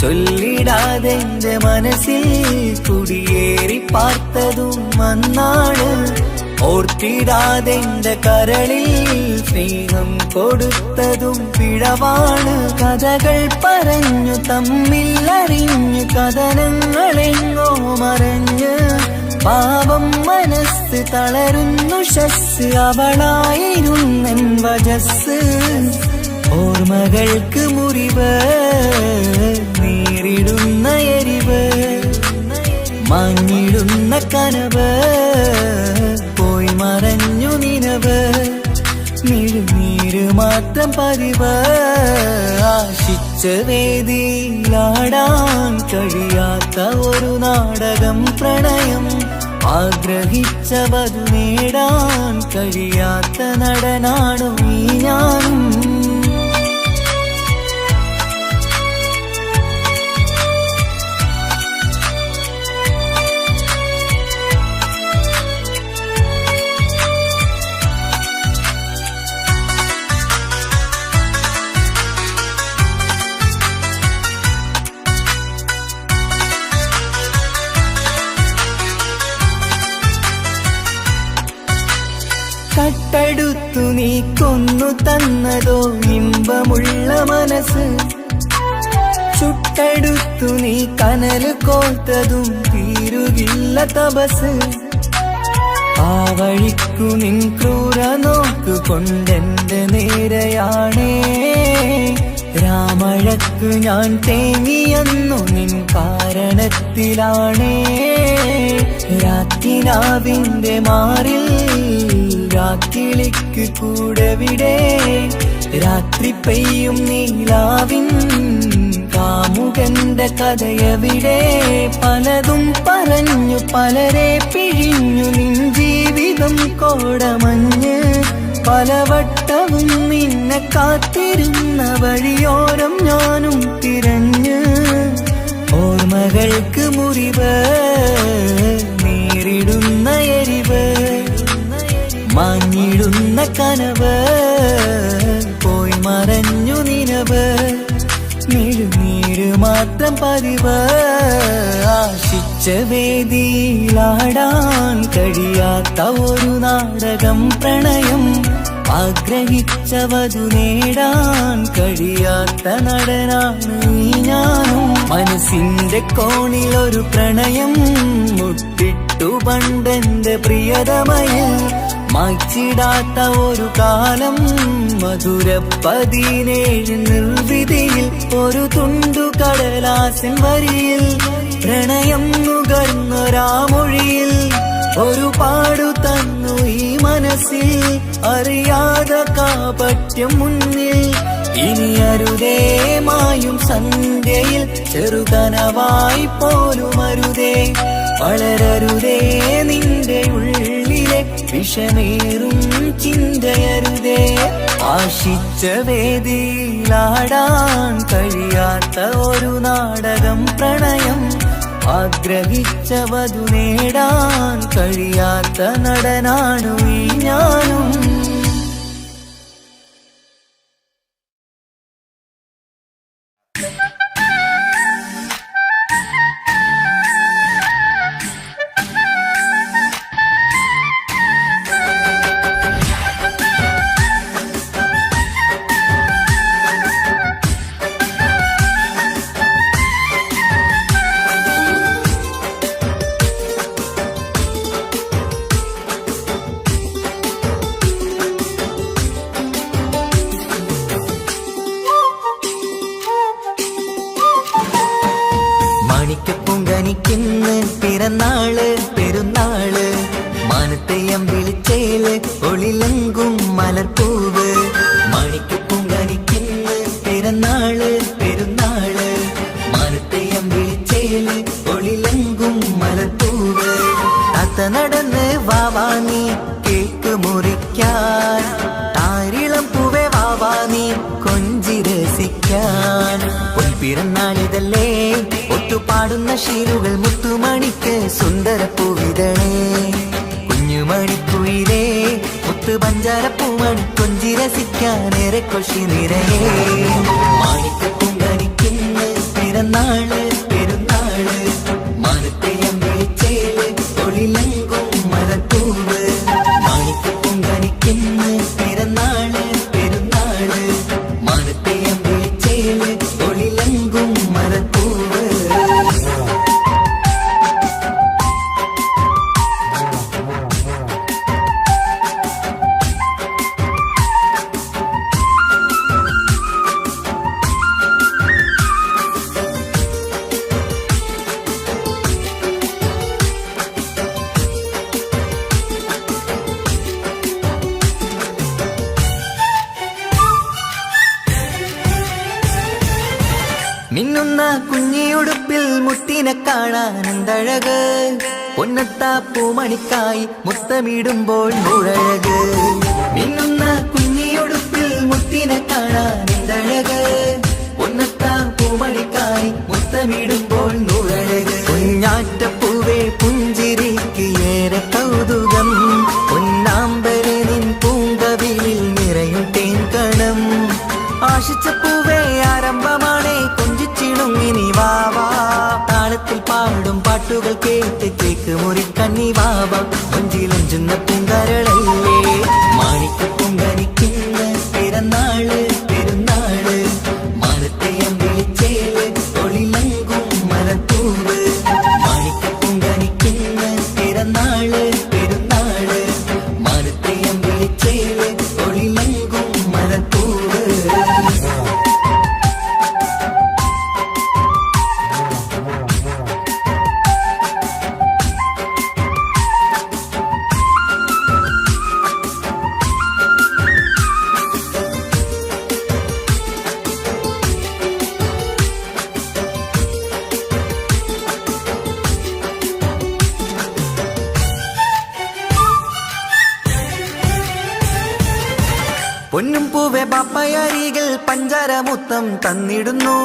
ചൊല്ലിടാതെ എന്റെ മനസ്സിൽ കുടിയേറി പാർത്തതും അന്നാണ്, ഓർത്തിടാതെ എന്റെ കരളിൽ സ്നേഹം കൊടുത്തതും പിഴവാണ്. കഥകൾ പറഞ്ഞു തമ്മിൽ അറിഞ്ഞു കഥനങ്ങളെങ്ങോ മറഞ്ഞ്, പാവം മനസ്സ് തളരുന്നു ഷസ്, അവളായിരുന്നെൻ വജസ്. ഓർമ്മകൾക്ക് മുറിവ് നേരിടുന്ന എരിവ്, മാഞ്ഞിടുന്ന കനവ് പോയി മറഞ്ഞു നിനവ്, നീര് മാത്രം പതിവ്. ആശിച്ച വേദിയിലാടാൻ കഴിയാത്ത ഒരു നാടകം പ്രണയം, ആഗ്രഹിച്ചവതു നേടാൻ കഴിയാത്ത നടനാണു ഈ ഞാനും. കട്ടെടുത്തു നീ കൊന്നു തന്നതോ ഇമ്പമുള്ള മനസ്സ്, ചുട്ടെടുത്തു നീ കനല് കോത്തതും തീരുകില്ല തപസ്. ആ വഴിക്കു നിൻ ക്രൂര നോക്കു കൊണ്ടെന്റെ നേരെയാണേ, രാമഴക്കു ഞാൻ തേങ്ങിയെന്നു നിൻ കാരണത്തിലാണേ. രാത്തിനാവിന്റെ മാറിൽ രാക്കിളിക്ക് കൂടവിടെ, രാത്രി പെയ്യും നീലാവിൻ കാമുകന്റെ കഥയവിടെ. പലതും പറഞ്ഞു പലരെ പിഴിഞ്ഞു നിൻ ജീവിതം കോടമഞ്ഞ്, പലവട്ടവും നിന്നെ കാത്തിരുന്ന വഴിയോരം ഞാനും തിരഞ്ഞ്. ഓർമ്മകൾക്ക് മുറിവ് നേരിടുന്ന എരിവ്, മാഞ്ഞിടുന്ന കനവ് പോയി മറഞ്ഞു നിനവ്, നീര് മാത്രം പതിവ്. ആശിച്ച വേദിയിലാടാൻ കഴിയാത്ത ഒരു നാടകം പ്രണയം, ആഗ്രഹിച്ചവതു നേടാൻ കഴിയാത്ത നടനാണ് ഈ ഞാനും. മനസ്സിന്റെ കോണിലൊരു പ്രണയം മുട്ടിട്ടു പണ്ടെന്റെ പ്രിയതമയിൽ, മായ്ച്ചിടാത്ത ഒരു കാലം മധുര 17 നിർവിധിയിൽ ഒരു തുണ്ടു കടലാസിൻ വരിയിൽ പ്രണയം നുകർന്നൊരാമൊഴിയിൽ ഒരു പാടു തന്നു ഈ മനസ്സിൽ അറിയാതെ കാപട്യം മുന്നിൽ ഇനി അരുതേ മായും സന്ധ്യയിൽ ചെറുകനവായി പോലും അരുതേ വളരരുതേ നിന്റെ ഉള്ളിലെ വിഷമേറും ചിന്തയരുതേ ആശിച്ച വേദിയിലാടാൻ കഴിയാത്ത ഒരു നാടകം പ്രണയം ആഗ്രഹിച്ച വധു നേടാൻ കഴിയാത്ത നടനാണു ഈ ഞാനും മാണിക്കപ്പൂങ്കനിക്കിന്ന് പിറന്നാള് പെരുന്നാള് മാനത്തെയം വിളിച്ചേല് ഒളിലങ്കും മലർപ്പൂവ് മാണിക്കപ്പൂങ്കനിക്കിന്ന് പിറന്നാള് പെരുന്നാള് മാനത്തെയം വിളിച്ചേല് ഒളിലങ്കും മലർപ്പൂവ് താത്ത നടന്ന് വാവാ നീ കേക്ക് മുറിക്കാൻ താരിളം പൂവേ വാവാ നീ കൊഞ്ചി രസിക്കാൻ പിറന്നാളിതല്ലേ ഒത്തുപാടുന്ന ശീലുകൾ മുത്തുമണിക്ക് സുന്ദരപ്പൂവിതളേ കുഞ്ഞുമണിക്കുയിലേ മുത്തു പഞ്ചാരപ്പൂമണി കൊഞ്ചി രസിക്കാനേറെ കൊശി നിറയേ മാണിക്കപ്പൂങ്കനിക്കിന്ന് പിറന്നാള് പെരുന്നാള് മാനത്തെയം വിളിച്ചേല് ഒളിലങ്കും മലർപ്പൂവ് മാണിക്കപ്പൂങ്കനിക്കിന്ന് പിറന്നാള് പെരുന്നാള് മാനത്തെയം വിളിച്ചേല് ഒളിലങ്കും മലർപ്പൂവ് മിന്നുന്ന കുഞ്ഞിയുടുപ്പിൽ മുത്തിനെ കാണാൻ എന്തഴക് പൊന്നത്താ പൂമണിക്കായി മുത്തമിടുമ്പോൾ മുഴഴക് മിന്നുന്ന കുഞ്ഞിയുടുപ്പിൽ മുത്തിനെ കാണാൻ എന്തഴക് പൊന്നത്താ പൂമണിക്കായി മുത്തമിടുമ്പോൾ മുഴഴക് കുഞ്ഞാറ്റപ്പൂവേ പുഞ്ചിരിക്ക് ഏറെ കൗതുകം പൊന്നാമ്പരെ നിൻ പൂങ്കവിളിൽ നിറയും തേൻകണം ആശിച്ച പൂവേ ആരംഭമാണേ കൊഞ്ചിച്ചിണുങ്ങിനി വാവാ താളത്തിൽ പാടും പാട്ടുകൾ കേട്ട് കേക്ക് മുറിക്കണ്ണി വാവാ കൊഞ്ചിലഞ്ചുന്ന പൂങ്കരളല്ലേ മാണിക്കപ്പൂങ്കനിക്കിന്ന് പിറന്നാള് പെരുന്നാള് മാനത്തെയം വിളിച്ചേല് ഒളിലങ്കും മലർപ്പൂവ് മാണിക്കപ്പൂങ്കനിക്കിന്ന് പിറന്നാള് പെരുന്നാള് മാനത്തെയം വിളിച്ചേല് ഒളിലങ്കും മലർപ്പൂവ് പൊന്നും പൂവെ ബാപ്പയരികൾ പഞ്ചാരമുത്തം തന്നിടുന്നു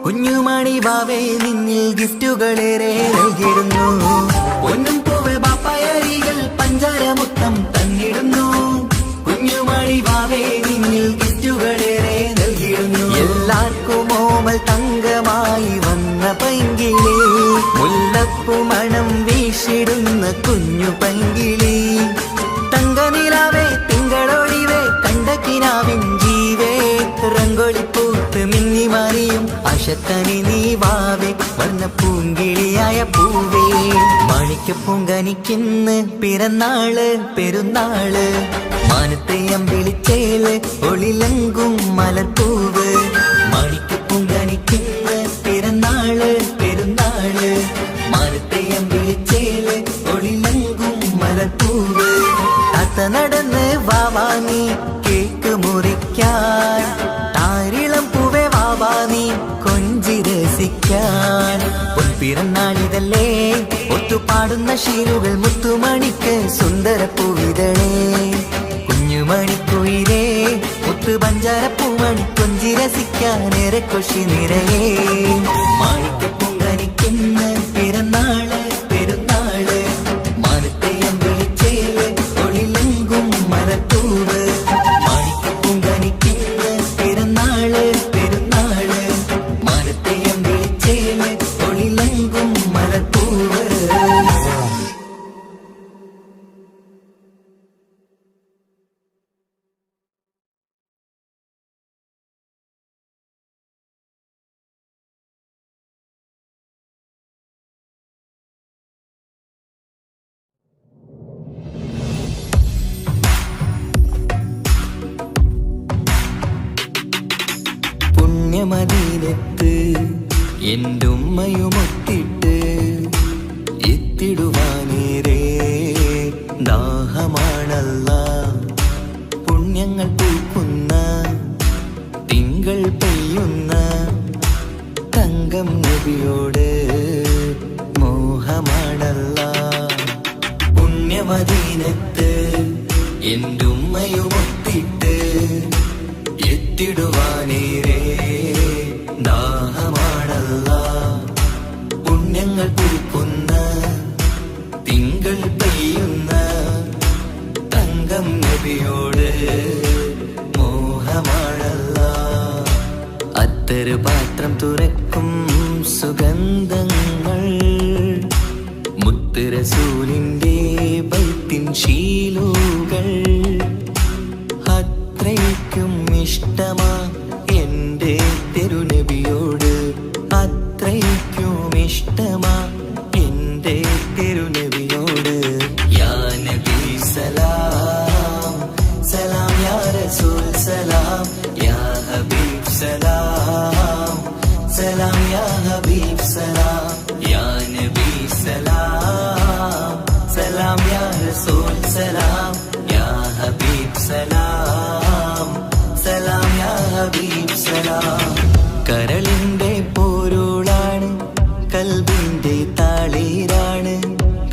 കുഞ്ഞുമണി ബാവേ നിന്നിൽ ഗിഫ്റ്റുകളേറെ നൽകിടുന്നു പൊന്നും പൂവെ ബാപ്പയരികൾ പഞ്ചാരമുത്തം തന്നിടുന്നു കുഞ്ഞുമണി ബാവേ നിന്നിൽ ഗിഫ്റ്റുകളേറെ നൽകിടുന്നു എല്ലാവർക്കും ഓമൽ തങ്കമായി വന്ന പൈങ്കിളി മുല്ലപ്പൂ മണം വീശിടുന്ന കുഞ്ഞു പൈങ്കിളി തങ്കനിലാവേ തിങ്കളൊടിവേ കണ്ടക്കിനാവിൻ ജീവേ രംഗൊളിപ്പൂത്ത് മിന്നി മാറിയും സന്തോഷത്തനി നീ വാവേ വർണ്ണ പൂങ്കിളിയായ പൂവേ മാണിക്യപ്പൂങ്കനിക്കിന്ന് പിറന്നാള് പെരുന്നാള് മാനത്തെ അമ്പിളിച്ചേല് ഒളിലങ്കും മലർപ്പൂവ് മാണിക്യപ്പൂങ്കനിക്കിന്ന് പിറന്നാള് പെരുന്നാള് മാനത്തെ അമ്പിളിച്ചേല് ഒളിലങ്കും മലർപ്പൂവ് താത്ത നടന്ന് വാവാ നീ കേക്ക് മുറിക്കാൻ താരിളം പൂവേ വാവാ നീ കൊഞ്ചി രസിക്കാൻ പൊൻപിറന്നാളിതല്ലേ ഒത്തുപാടുന്ന ശീലുകൾ മുത്തുമണിക്ക് സുന്ദര പൂവിതളേ കുഞ്ഞുമണിക്കുയിരേ മുത്തു പഞ്ചാര പൂമണി കൊഞ്ചി രസിക്കാനേറെ കൊഷി നിറയേ മാണിക്യപ്പൂങ്കനിക്കുന്ന പിറന്നാള് പെരുന്നാള് മാനത്തെ അമ്പിളിച്ചേല് ഒളിലങ്കും മലർപ്പൂവ് മാണിക്യപ്പൂങ്കനിക്കുന്ന പിറന്നാള് പെരുന്നാള് മാനത്തെ അമ്പിളിച്ചേല് ഒളിലങ്കും മലർപ്പൂവ് പുണ്യമദീനത്ത് എൻ്റെ ഉമ്മയുമൊത്തിട്ട് എത്തിടുവാനേരേ ദാഹമാണല്ല പുണ്യങ്ങൾ പൂക്കുന്ന തിങ്കൾ പെയ്യുന്ന തങ്കം നബിയോട് മോഹമാണല്ല പുണ്യമദീനത്ത് എൻ്റെ ഉമ്മയുമൊത്തിട്ട് എത്തിടുവാനേരേ ദാഹമാണല്ല പുണ്യങ്ങൾ പൂക്കുന്ന തിങ്കൾ പെയ്യുന്ന തങ്കം നബിയോട് മോഹമാണല്ല അത്തരു പാത്രം തുറക്കും സുഗന്ധങ്ങൾ മുത്ത് റസൂലിന്റെ ബൈത്തിൻ ശീലുകൾ അത്രയ്ക്കും ഇഷ്ടമാ എൻ്റെ തിരുനബിയോട് അത്രയ്ക്കും ഇഷ്ടമാ എൻ്റെ തിരുനബിയോട് യാ നബി സലാം സലാം യാ റസൂൽ സലാം യാ ഹബീബ് സലാം സലാം യാ ഹബീബ് സലാം യാ നബി സലാം സലാം യാ റസൂൽ സലാം യാ ഹബീബ് സലാം സലാം യാ ഹബീബ് സലാം കരളിന്റെ പോരുളാണ് കൽബിന്റെ താളീരാണ്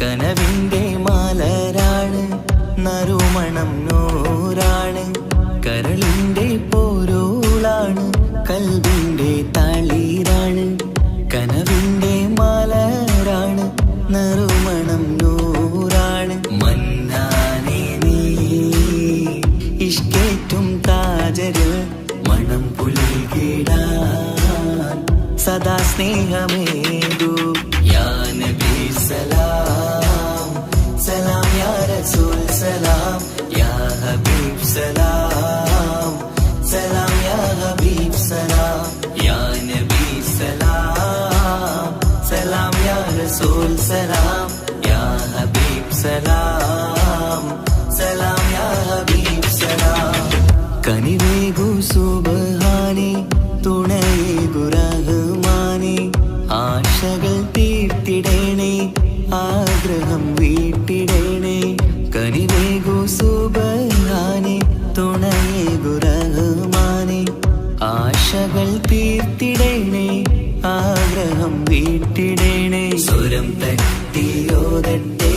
കനവിന്റെ മാലരാണ് നറുമണം നൂറാണ് കരളിന്റെ പോരുളാണ് കൽബിന്റെ താളീരാണ് കനവിന്റെ മാലരാണ് നറുമണം നൂറാണ് മന്നാനേ നീ ഇഷ്കേറ്റും താജര് മണം പുൽകിടാൻ സദാ സ്നേഹമേതു യാ നബി സലാം സലാം യാ റസൂൽ സലാം യാ ഹബീബ് സലാം സലാം യാ ഹബീബ് സലാം യാ നബി സലാം സലാം യാ റസൂൽ സലാം യാ ഹബീബ് സലാം സലാം യാ ഹബീബ് സലാം കനിവേഗു സുബ്ഹാനേ തുണയേകു റഹ്മാനേ ആശകൾ തീർത്തിടേണേ ആഗ്രഹം വീട്ടിടേണേ കനിവേഗു സുബ്ഹാനേ തുണയേകു റഹ്മാനേ ആശകൾ തീർത്തിടേണേ ആഗ്രഹം വീട്ടിടേണേ സ്വരം തട്ടിയോതട്ടെ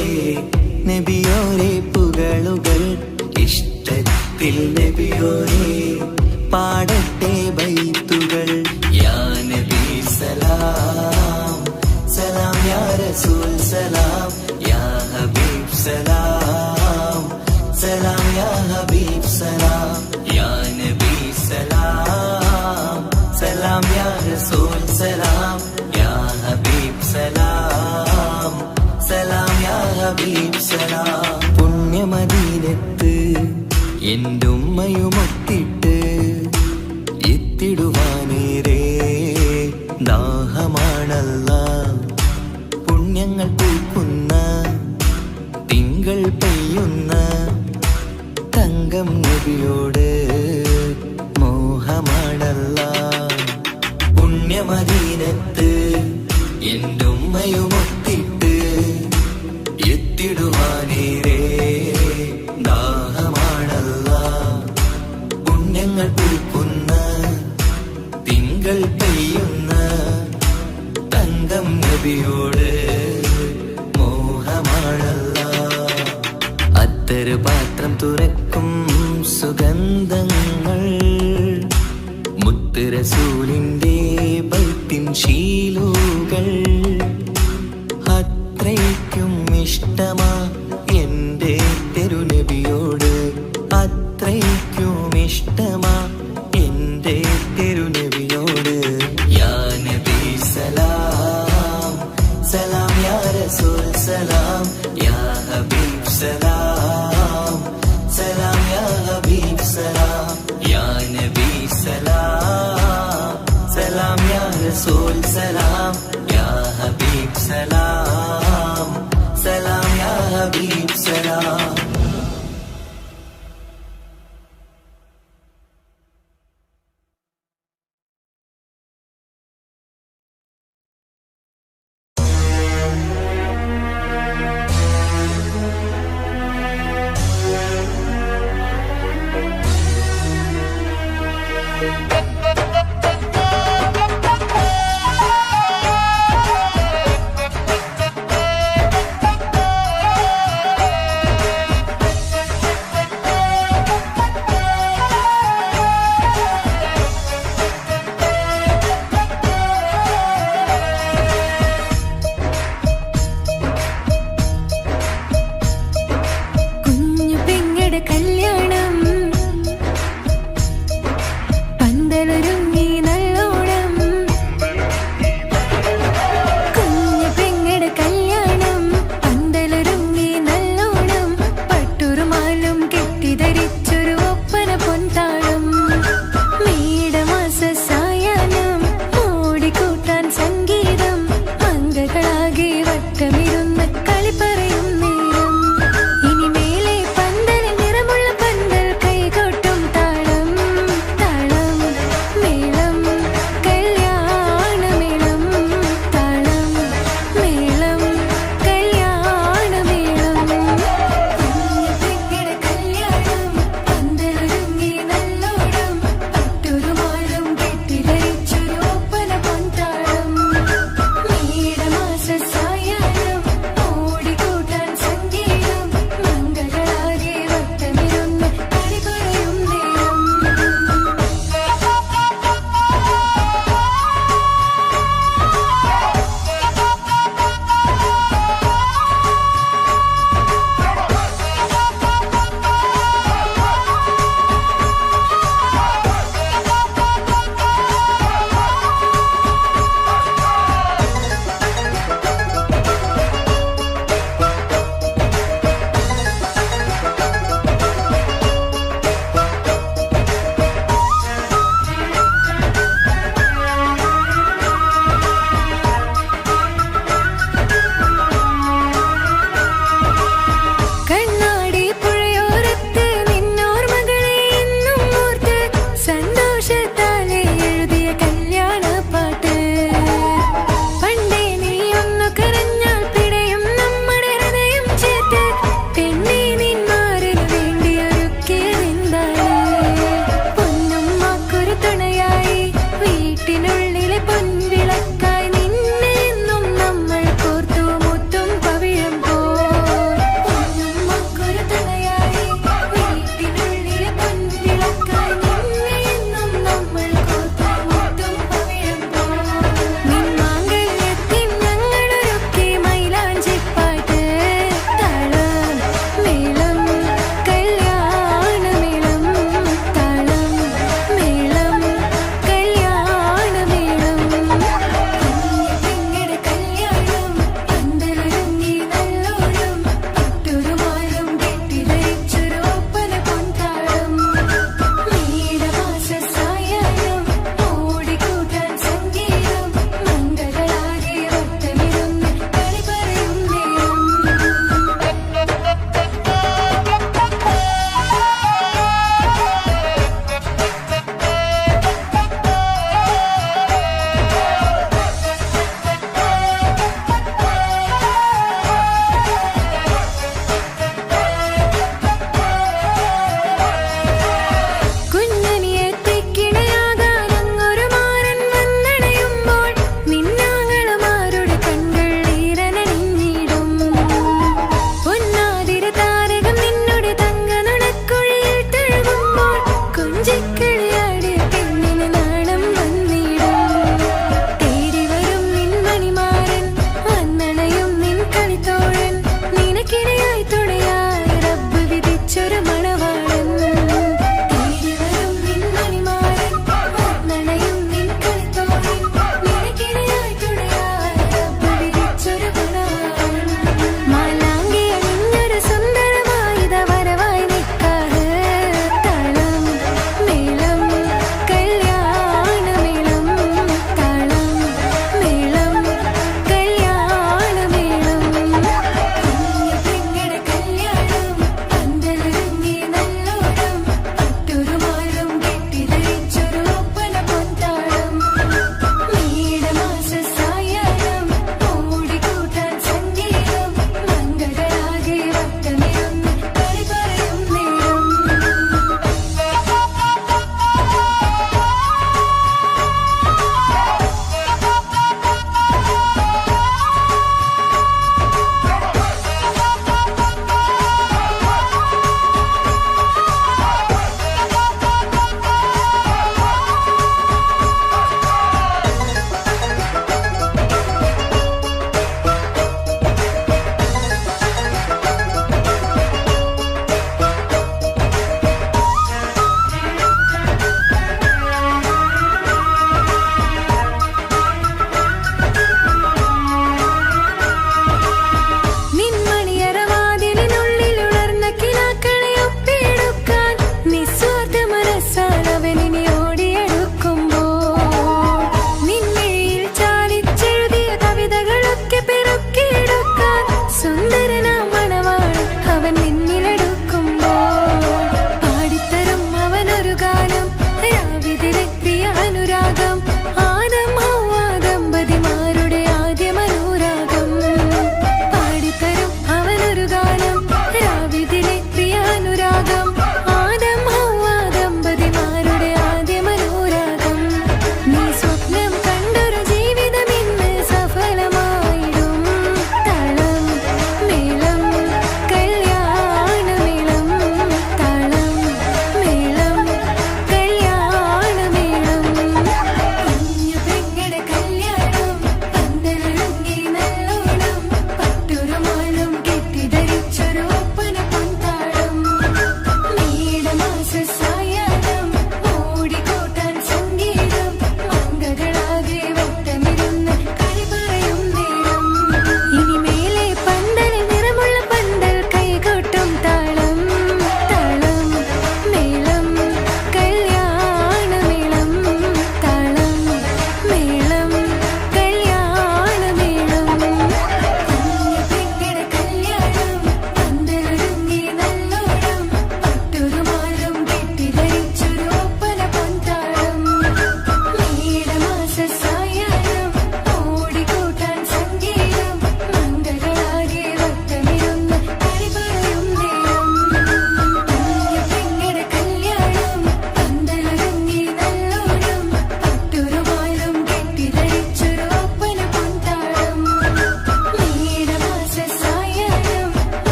നബിയോരെ പുകളുകൾ ഇഷ്ടത്തിൽ നബിയോരെ പാടട്ടെ ബൈത്തുകൾ യാ നബി സലാം സലാം യാ റസൂൽ സലാം യാ ഹബീബ് സലാം സലാം യാ ഹബീബ് സലാം യാ നബി സലാം സലാം യാ റസൂൽ സലാം യാ ഹബീബ് സലാം സലാം യാ ഹബീബ് സലാം പുണ്യമദീനത്ത് എൻ്റെ ഉമ്മയുമൊത്തിട്ട് എത്തിടുവാനേരേ പുണ്യമദീനത്ത് എൻ്റെ ഉമ്മയുമൊത്തിട്ട് എത്തിടുവാനേരേ ദാഹമാണല്ല. പുണ്യങ്ങൾ പൂക്കുന്ന തിങ്കൾ പെയ്യുന്ന തങ്കം നബിയോട് മോഹമാണല്ല. അത്തരു പാത്രം തുറക്കും സുഗന്ധങ്ങൾ മുത്ത് റസൂലിന്റെ ബൈത്തിൻ ശീലുകൾ അത്രയ്ക്കും ഇഷ്ടമാ എൻ്റെ തിരുനബിയോട്. അത്രയ്ക്കും ഇഷ്ടമാ എൻ്റെ തിരുനബിയോട്. യാ നബി സലാം സലാം യാ റസൂൽ സലാം യാ ഹബീബ് സലാം സലാം യാ ഹബീബ് സലാം യാ നബി സലാം സലാം യാ റസൂൽ സലാം യാ ഹബീബ് സലാം സലാം യാ ഹബീബ് സലാം. കുഞ്ഞു പെങ്ങടെ കല്യാണം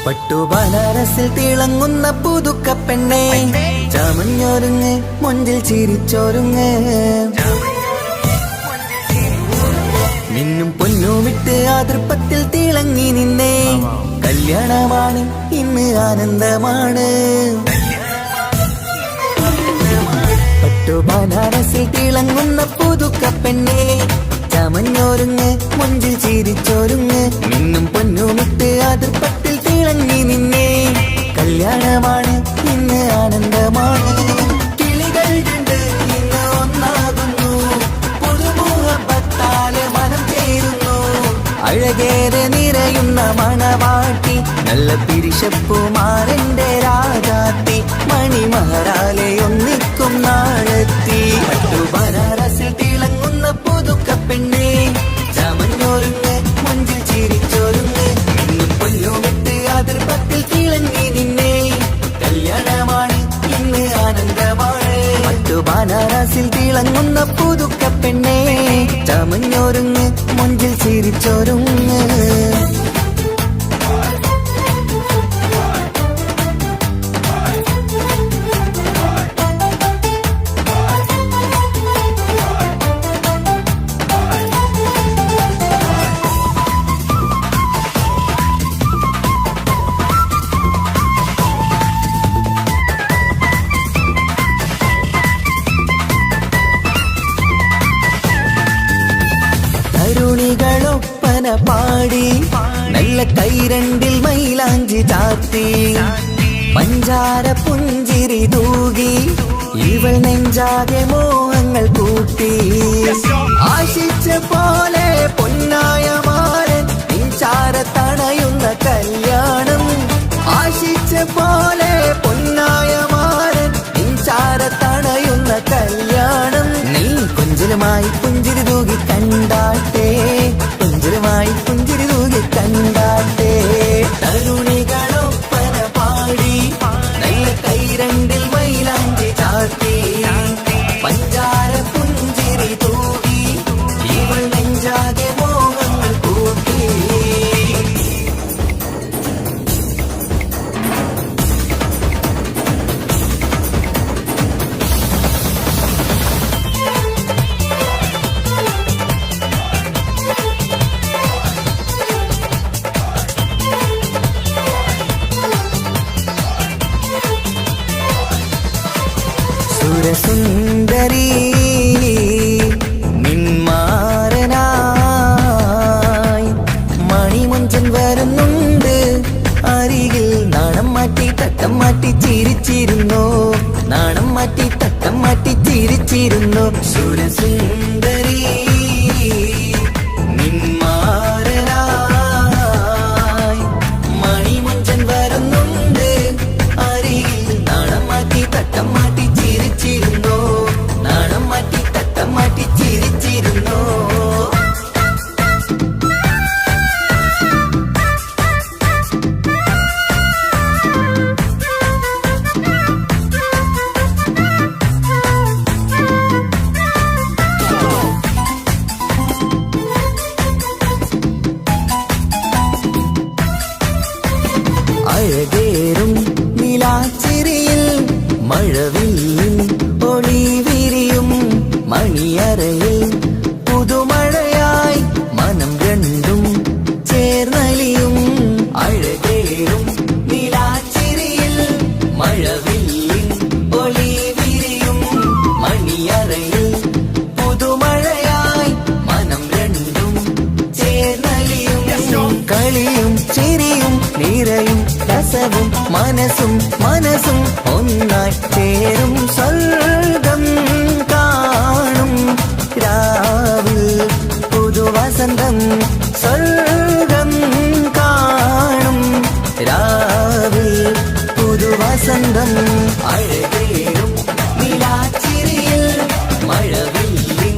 പട്ടു ബനാറസിൽ തിളങ്ങുന്ന പുതുക്ക പെണ്ണെ ചമഞ്ഞൊരുങ്ങ് മുഞ്ചിൽ ചിരിച്ചൊരുങ്ങ് മിന്നും പൊന്നുമിട്ട് ആതൃപ്പത്തിൽ തിളങ്ങി നിന്നേ കല്യാണമാണ് ഇന്ന് ആനന്ദമാണ് പട്ടു ബനാറസിൽ തിളങ്ങുന്ന പുതുക്ക പെണ്ണെ ചമഞ്ഞൊരുങ്ങ് മുഞ്ചിൽ ചിരിച്ചൊരുങ്ങ് മിന്നും പൊന്നുമിട്ട് ആതൃപ്പത്തിൽ തിളങ്ങി നിന്നേ കല്യാണമാണ് ഇന്ന് ആനന്ദമാണ് കിളികൾ രണ്ട് ഇന്ന് ഒന്നാകുന്നു പുതുമുഖത്താല് മനം ചേരുന്നു അഴകേറെ നിറയുന്ന മണവാട്ടി നല്ല പിരിശപ്പുമാരന്റെ രാജാത്തി മണിമഹാരാലെ ഒന്നിക്കും നാളെത്തി പട്ടു ബനാറസിൽ തിളങ്ങുന്ന പുതുക്ക പെണ്ണെ ചമഞ്ഞൊരുങ്ങ് മുഞ്ചിൽ ചിരിച്ചൊരുങ്ങ് ഇന്നും പൊന്നുമിട്ട് അതിർപ്പത്തിൽ തിളങ്ങി നിന്നേ കല്യാണമാണ് ഇന്ന് ആനന്ദമാണ് പട്ടു ബനാറസിൽ തിളങ്ങുന്ന പുതുക്ക പെണ്ണെ ചമഞ്ഞൊരുങ്ങ് മുഞ്ചിൽ ചിരിച്ചൊരുങ്ങ് തരുണികളൊപ്പന പാടി നല്ല കൈരണ്ടിൽ മൈലാഞ്ചി ചാത്തി പഞ്ചാര പുഞ്ചിരി തൂകി ഇവൾ നെഞ്ചാകെ മോഹങ്ങൾ കൂട്ടി ആശിച്ച പോലെ പൊന്നായ മാരൻ നിൻചാര തണയുന്ന കല്യാണം ആശിച്ച പോലെ പൊന്നായ മാരൻ നിൻചാര തണയുന്ന കല്യാണം നീ കൊഞ്ചലുമായി പുഞ്ചിരി തൂകി കണ്ടാട്ടെ കൊഞ്ചലുമായി പുഞ്ചിരി തൂകി കണ്ടാട്ടെ തരുണികളൊപ്പന പാടി നല്ല കൈരണ്ടിൽ മൈലാഞ്ചി ചാത്തി പഞ്ചാര പുഞ്ചിരി തൂകി ഇവൾ നെഞ്ചാകെ മോഹങ്ങൾ കൂട്ടി സുരസുന്ദരി നിന്മാരനായി മണിമുഞ്ചൻ വരുന്നുണ്ട് അരികിൽ നാണം മാറ്റി തട്ടം മാറ്റി ചിരിച്ചിരുന്നു നാണം മാറ്റി തട്ടം മാറ്റി ചിരിച്ചിരുന്നു സുരസുന്ദരി നിന്മാരനായി മണിമുഞ്ചൻ വരുന്നുണ്ട് അരികിൽ നാണം മാറ്റി തട്ടം മാറ്റി ചിരിച്ചിരുന്നു നാണം മാറ്റി തട്ടം മാറ്റി ചിരിച്ചിരുന്നു അഴകേറും നിലാച്ചിരിയിൽ മഴവില്ലിൻ ഒളി വിരിയും മണിയറയിൽ പുതുമഴയായി മനം രണ്ടും ചേർന്നലിയും അഴകേറും നിലാച്ചിരിയിൽ മഴവില്ലിൻ ഒളി വിരിയും മണിയറയിൽ പുതുമഴയായി മനം രണ്ടും ചേർന്നലിയും കളിയും ചിരിയും നിറയും രസവും മനസ്സും മനസ്സും ഒന്നായി ചേരും സ്വർഗം കാണും രാവിൽ പുതുവസന്തം സ്വർഗം കാണും രാവിൽ പുതുവസന്തം അഴകേറും നിലാച്ചിരിയിൽ മഴവില്ലിൽ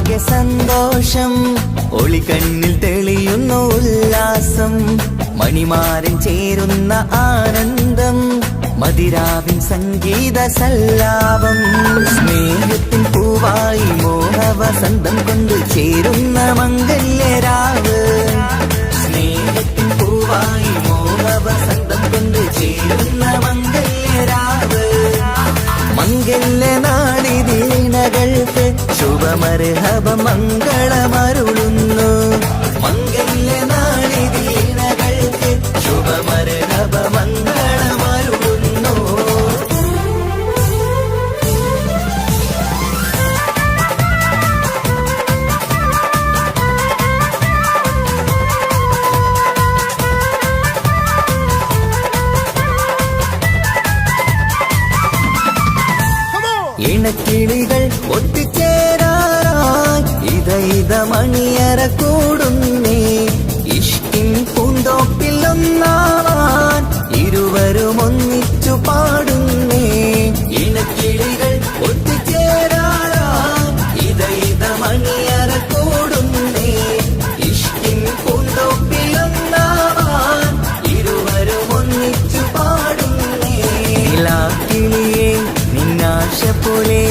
ആകെ സന്തോഷം, ഒളികണ്ണിൽ തെളിയുന്നു ഉല്ലാസം, മണിമാരൻ ചേരുന്ന ആനന്ദം, മതിരാവിൻ സംഗീത സല്ലാപം. സ്നേഹത്തിൻ പൂവായി മോഹവസന്തം കൊണ്ട് ചേരുന്ന മംഗല്യരാവ്. സ്നേഹത്തിൻ പൂവായി മോഹവസന്തം കൊണ്ട് ചേരുന്ന മംഗല്യരാവ്. മംഗല്യ നാളിതീണകൾക്ക് ശുഭമർഹബ മംഗളമരുളുന്നു. മംഗല്യ നാളിതീണകൾക്ക് ശുഭമർഹബ മംഗളമരുളുന്നു. ഇണക്കിളികൾ ഒത്തുചേരാറായി ഇത മണിയറ കൂടുന്നേ. ഇഷ്കിൻ പൂന്തോപ്പിൽ ഒന്നാവാൻ ഇരുവരും ഒന്നിച്ചു പാടുന്നേ. ഇണക്കിളികൾ ഒത്തുചേരാറായി ഇത മണിയറ കൂടുന്നേ. ഇഷ്കിൻ പൂന്തോപ്പിൽ ഒന്നാവാൻ ഇരുവരും ഒന്നിച്ചു പാടുന്നേ. കിളിയേ നിന്നാശ പോലെ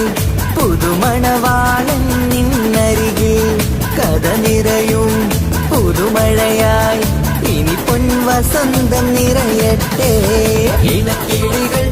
പുതുമണവാളൻ നിന്നരികിൽ കഥ നിറയും പുതുമഴയായി ഇനി പൊൻവസന്തം നിറയട്ടെ. ഇണക്കിളികൾ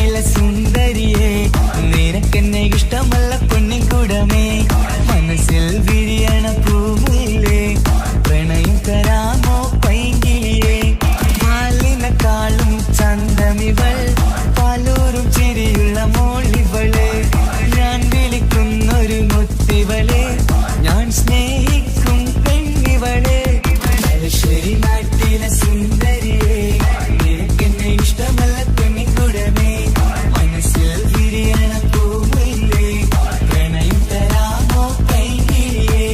നാട്ടിലെ സുന്ദരിയെ നിനക്കെന്നെ ഇഷ്ടമല്ല പൊന്നിൻകുടമേ മനസ്സിൽ വിരിയണ പൂമുല്ലേ പ്രണയം തരാമോ പൈങ്കിളിയെ പാലിനെക്കാളും ചന്തമിവൾ പാലൂരും ചിരിയുള്ള മോളിവള് ഞാൻ വിളിക്കുന്നൊരു മുത്തിവളെ ഞാൻ സ്നേഹിക്കും പെണ്ണിവളെ തലശ്ശേരി നാട്ടിലെ സുന്ദരിയെ നിനക്കെന്നെ ഇഷ്ടമല്ല പെണ്ണിൻകുടമേ മനസ്സിൽ വിരിയണ പൂവില്ലേ പ്രണയം തരാമോ പൈങ്കിളിയെ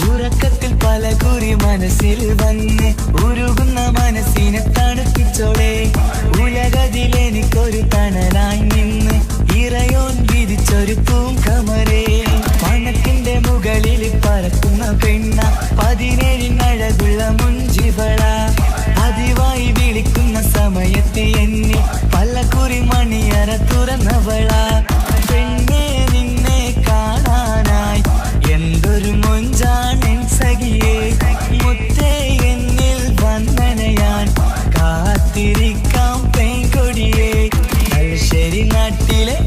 ഉറക്കത്തിൽ പല കുറി മനസ്സിൽ വന്ന് ഉരുകുന്ന മനസ്സിനെ തണുപ്പിച്ചോടെ ഉലകതിലെനിക്കൊരു തണലായി നിന്ന് ഇറയോൻ വിരിച്ചൊരു പൂങ്കമരേ പണത്തിന്റെ മുകളിൽ പറക്കുന്ന പെണ്ണ 17 അഴകുള്ള മുഞ്ചിവള പതിവായി വിളിക്കുന്ന സമയത്ത് എന്നെ പല കുറി മണിയറ തുറന്നവള പെണ്ണെ നിന്നെ കാണാനായി എന്തൊരു മൊഞ്ചാണെൻ സഖിയേ മുത്തേ എന്നിൽ വന്ദനയാൻ കാത്തിരിക്കാം പെൺകൊടിയേ തലശ്ശേരി നാട്ടിലെ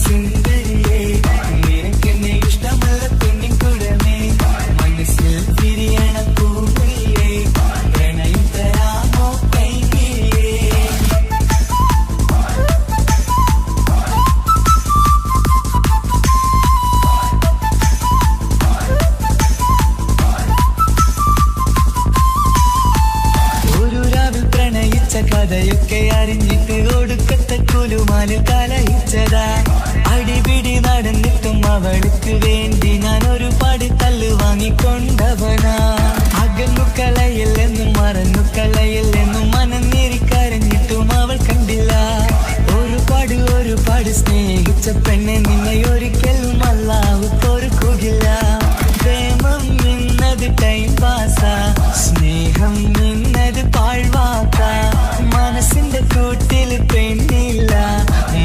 സുന്ദരിയേ നിനക്കെന്നെ ഇഷ്ടമല്ല പെണ്ണിൻകുടമേ മനസ്സിൽ വിരിയണ പൂവില്ലേ പ്രണയം തരാമോ പൈങ്കിളിയേ ഒരു രാവിൽ പ്രണയിച്ച കഥയൊക്കെ അറിഞ്ഞിട്ട് ഒടുക്കത്തെ കുലുമാലിൽ കലഹിച്ചതാ അടിപിടി നടന്നിട്ടും അവൾക്ക് വേണ്ടി ഞാൻ ഒരുപാട് തല്ല് വാങ്ങിക്കൊണ്ടവനാ അകന്നു കളയില്ലെന്നും മറന്നു കളയില്ലെന്നും മനന്നേരിക്കരഞ്ഞിട്ടും അവൾ കണ്ടില്ല ഒരുപാട് സ്നേഹിച്ച പെണ്ണെ നിന്നെ ഒരിക്കലും അല്ലാഹു പൊറുക്കുകയില്ല പ്രേമം എന്നത് ടൈം പാസാ സ്നേഹം എന്നത് പാഴ്വാക്ക മനസ്സിന്റെ കൂട്ടിൽ പെണ്ണില്ല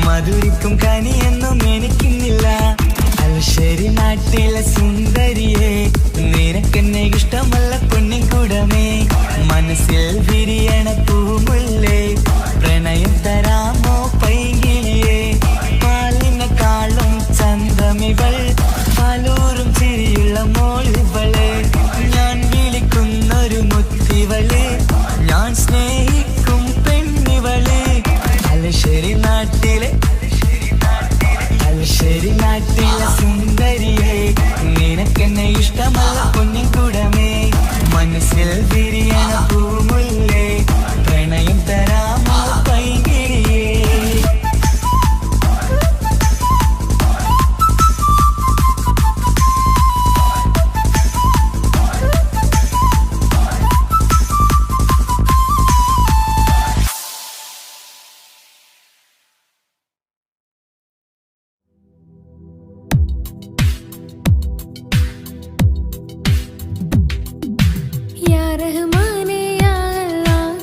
മധുരിക്കും കനിയൊന്നും എനിക്കുന്നില്ല തലശ്ശേരി നാട്ടിലെ സുന്ദരിയെ നിനക്കെന്നെ ഇഷ്ടമല്ല പൊന്നിൻകുടമേ മനസ്സിൽ വിരിയണ പൂമുല്ലേ പ്രണയം തരാമോ പൈങ്കിളിയെ പാലിനെക്കാളും ചന്തമിവൾ പാലൂരും ചിരിയുള്ള മോളിവള് ഞാൻ വിളിക്കുന്നൊരു മുത്തിവള് ഞാൻ സ്നേഹിക്കും പെണ്ണിവള് തലശ്ശേരി നാട്ടിലെ സുന്ദരിയെ നിനക്കെന്നെ ഇഷ്ടമല്ല പൊന്നിൻകുടമേ മനസ്സിൽ വിരിയണ പൂമുല്ലേ പ്രണയം തരാമോ പൈങ്കിളിയേ या रहमाने या अल्लाह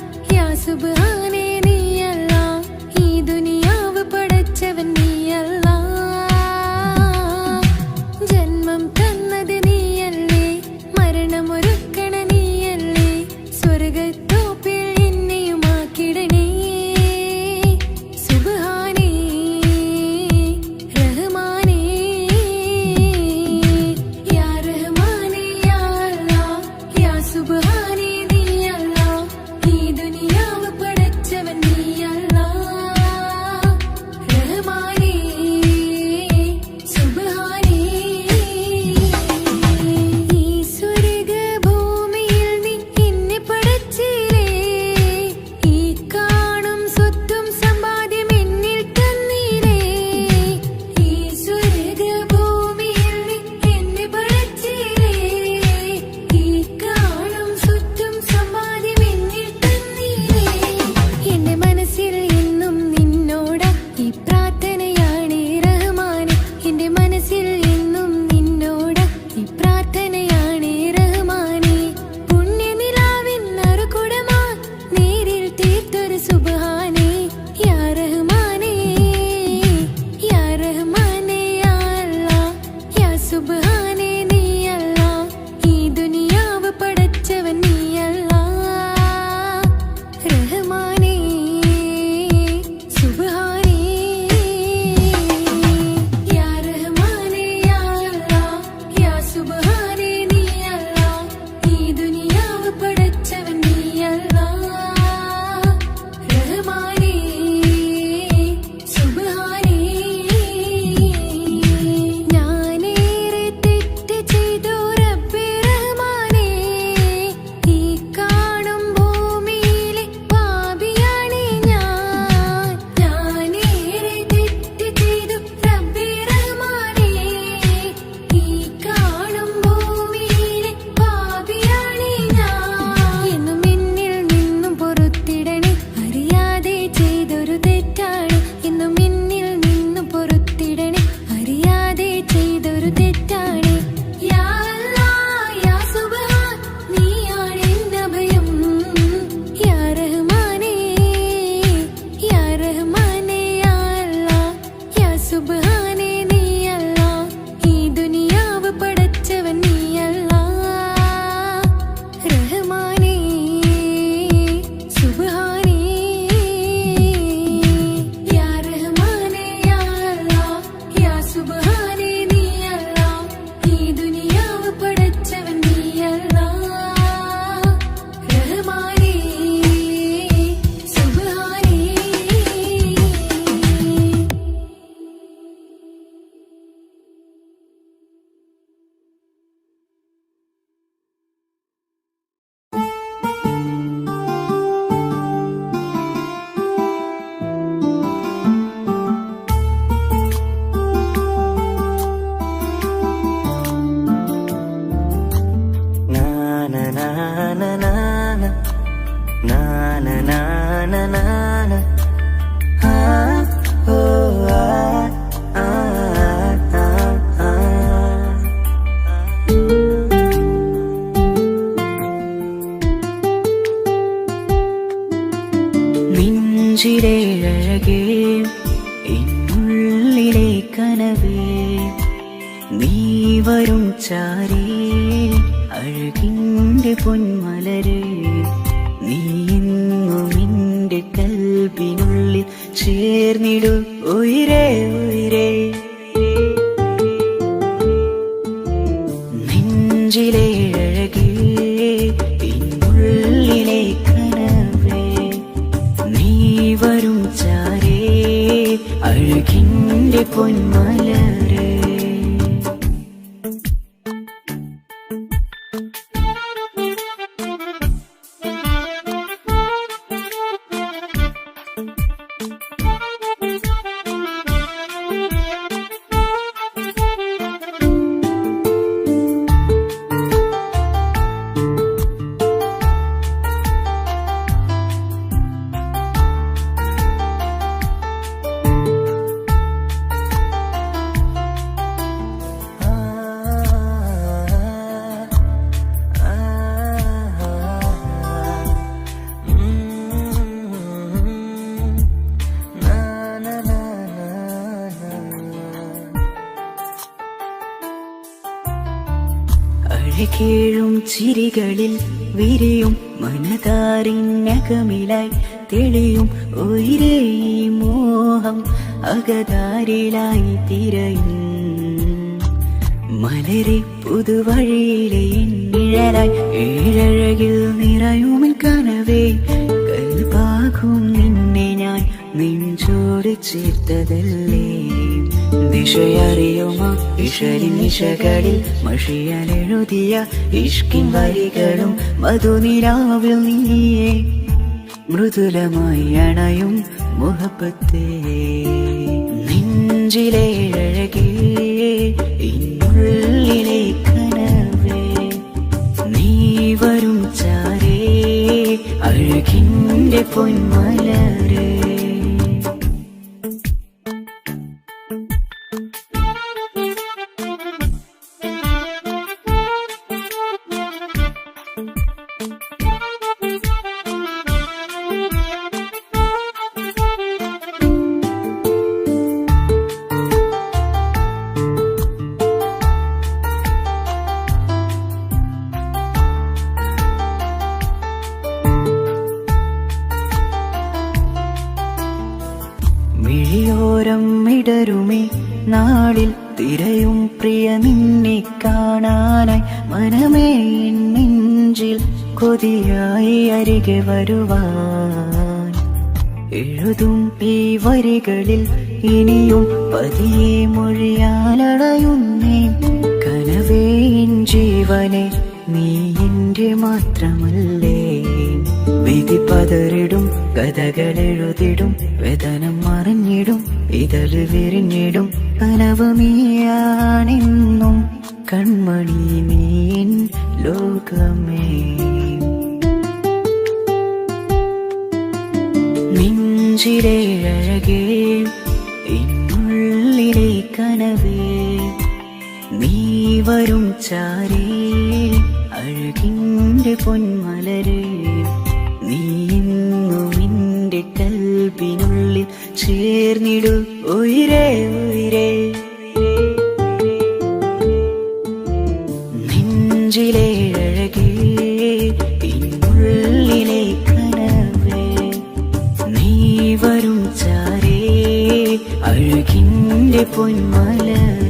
കനവേ നീ വരും ചാരേ അഴകിൻ്റെ പൊന്മലരേ നീ എന്നും എൻ്റെ കൽബിനുള്ളിൽ ചേർന്നിടു ഉയിരേ ഉയിരേ നെഞ്ചിലെ അഴകേ പിന്നുള്ളിലെ കനവേ നീ വരും ചാരേ അഴകിൻ്റെ പൊന്മലരേ അഴകേഴും ചിരികളിൽ വിരിയും മനതാരിനകമിലായി തെളിയും ഉയിരേ മോഹം അകതാരിലായി തിരയും മലരെ പുതുവഴിയിലെ നിഴലായി ഏഴഴകിൽ നിറയുമിൻ കനവേ കൽപാകും നിന്നെ ഞാൻ നെഞ്ചോട് ചേർത്തതല്ലേ ദിശയറിയുമോ ഇഷലിൻ നിശകളിൽ മഷിയാലെഴുതിയ ഇഷ്കിൻ വരികളും മധുനിലാവിൽ നീയേ മൃദുലമായി അണയും മുഹബത്തേ നെഞ്ചിലെ അഴകേ ഇന്നുള്ളിലെ കനവേ നീ വരും ചാരേ അഴകിൻ്റെ പൊന്മലരേ മിഴിയോരം ഇടരുമേ നാളിൽ തിരയും പ്രിയ നിന്നെ കാണാനായി മനമേ നെഞ്ചിൽ കൊതിയായി അരികെ വരുവാൻ എഴുതും ഈ വരികളിൽ ഇനിയും പതിയെ മൊഴിയാലടയുന്നേ കനവേ ജീവനെ നീ എൻ്റെ മാത്രമല്ലേ വിധി പതറിടും കഥകളെഴുതിടും വേദനം മറിഞ്ഞിടും ഇതള് വിരിഞ്ഞിടും കനവ് നീയാണെന്നും കൺമണി നീൻ ലോകമേ നെഞ്ചിലെ അഴകേ ഇന്നുള്ളിലെ കനവേ നീ വരും ചാരേ അഴകിൻ്റെ പൊന്മലരേ നീ എന്നും എൻ്റെ കൽബിനുള്ളിൽ ചേർന്നിടു ഉയിരേ ഉയിരേ നെഞ്ചിലെ അഴകേ പിന്നുള്ളിലെ കനവേ നീ വരും ചാരേ അഴകിൻ്റെ പൊന്മലരേ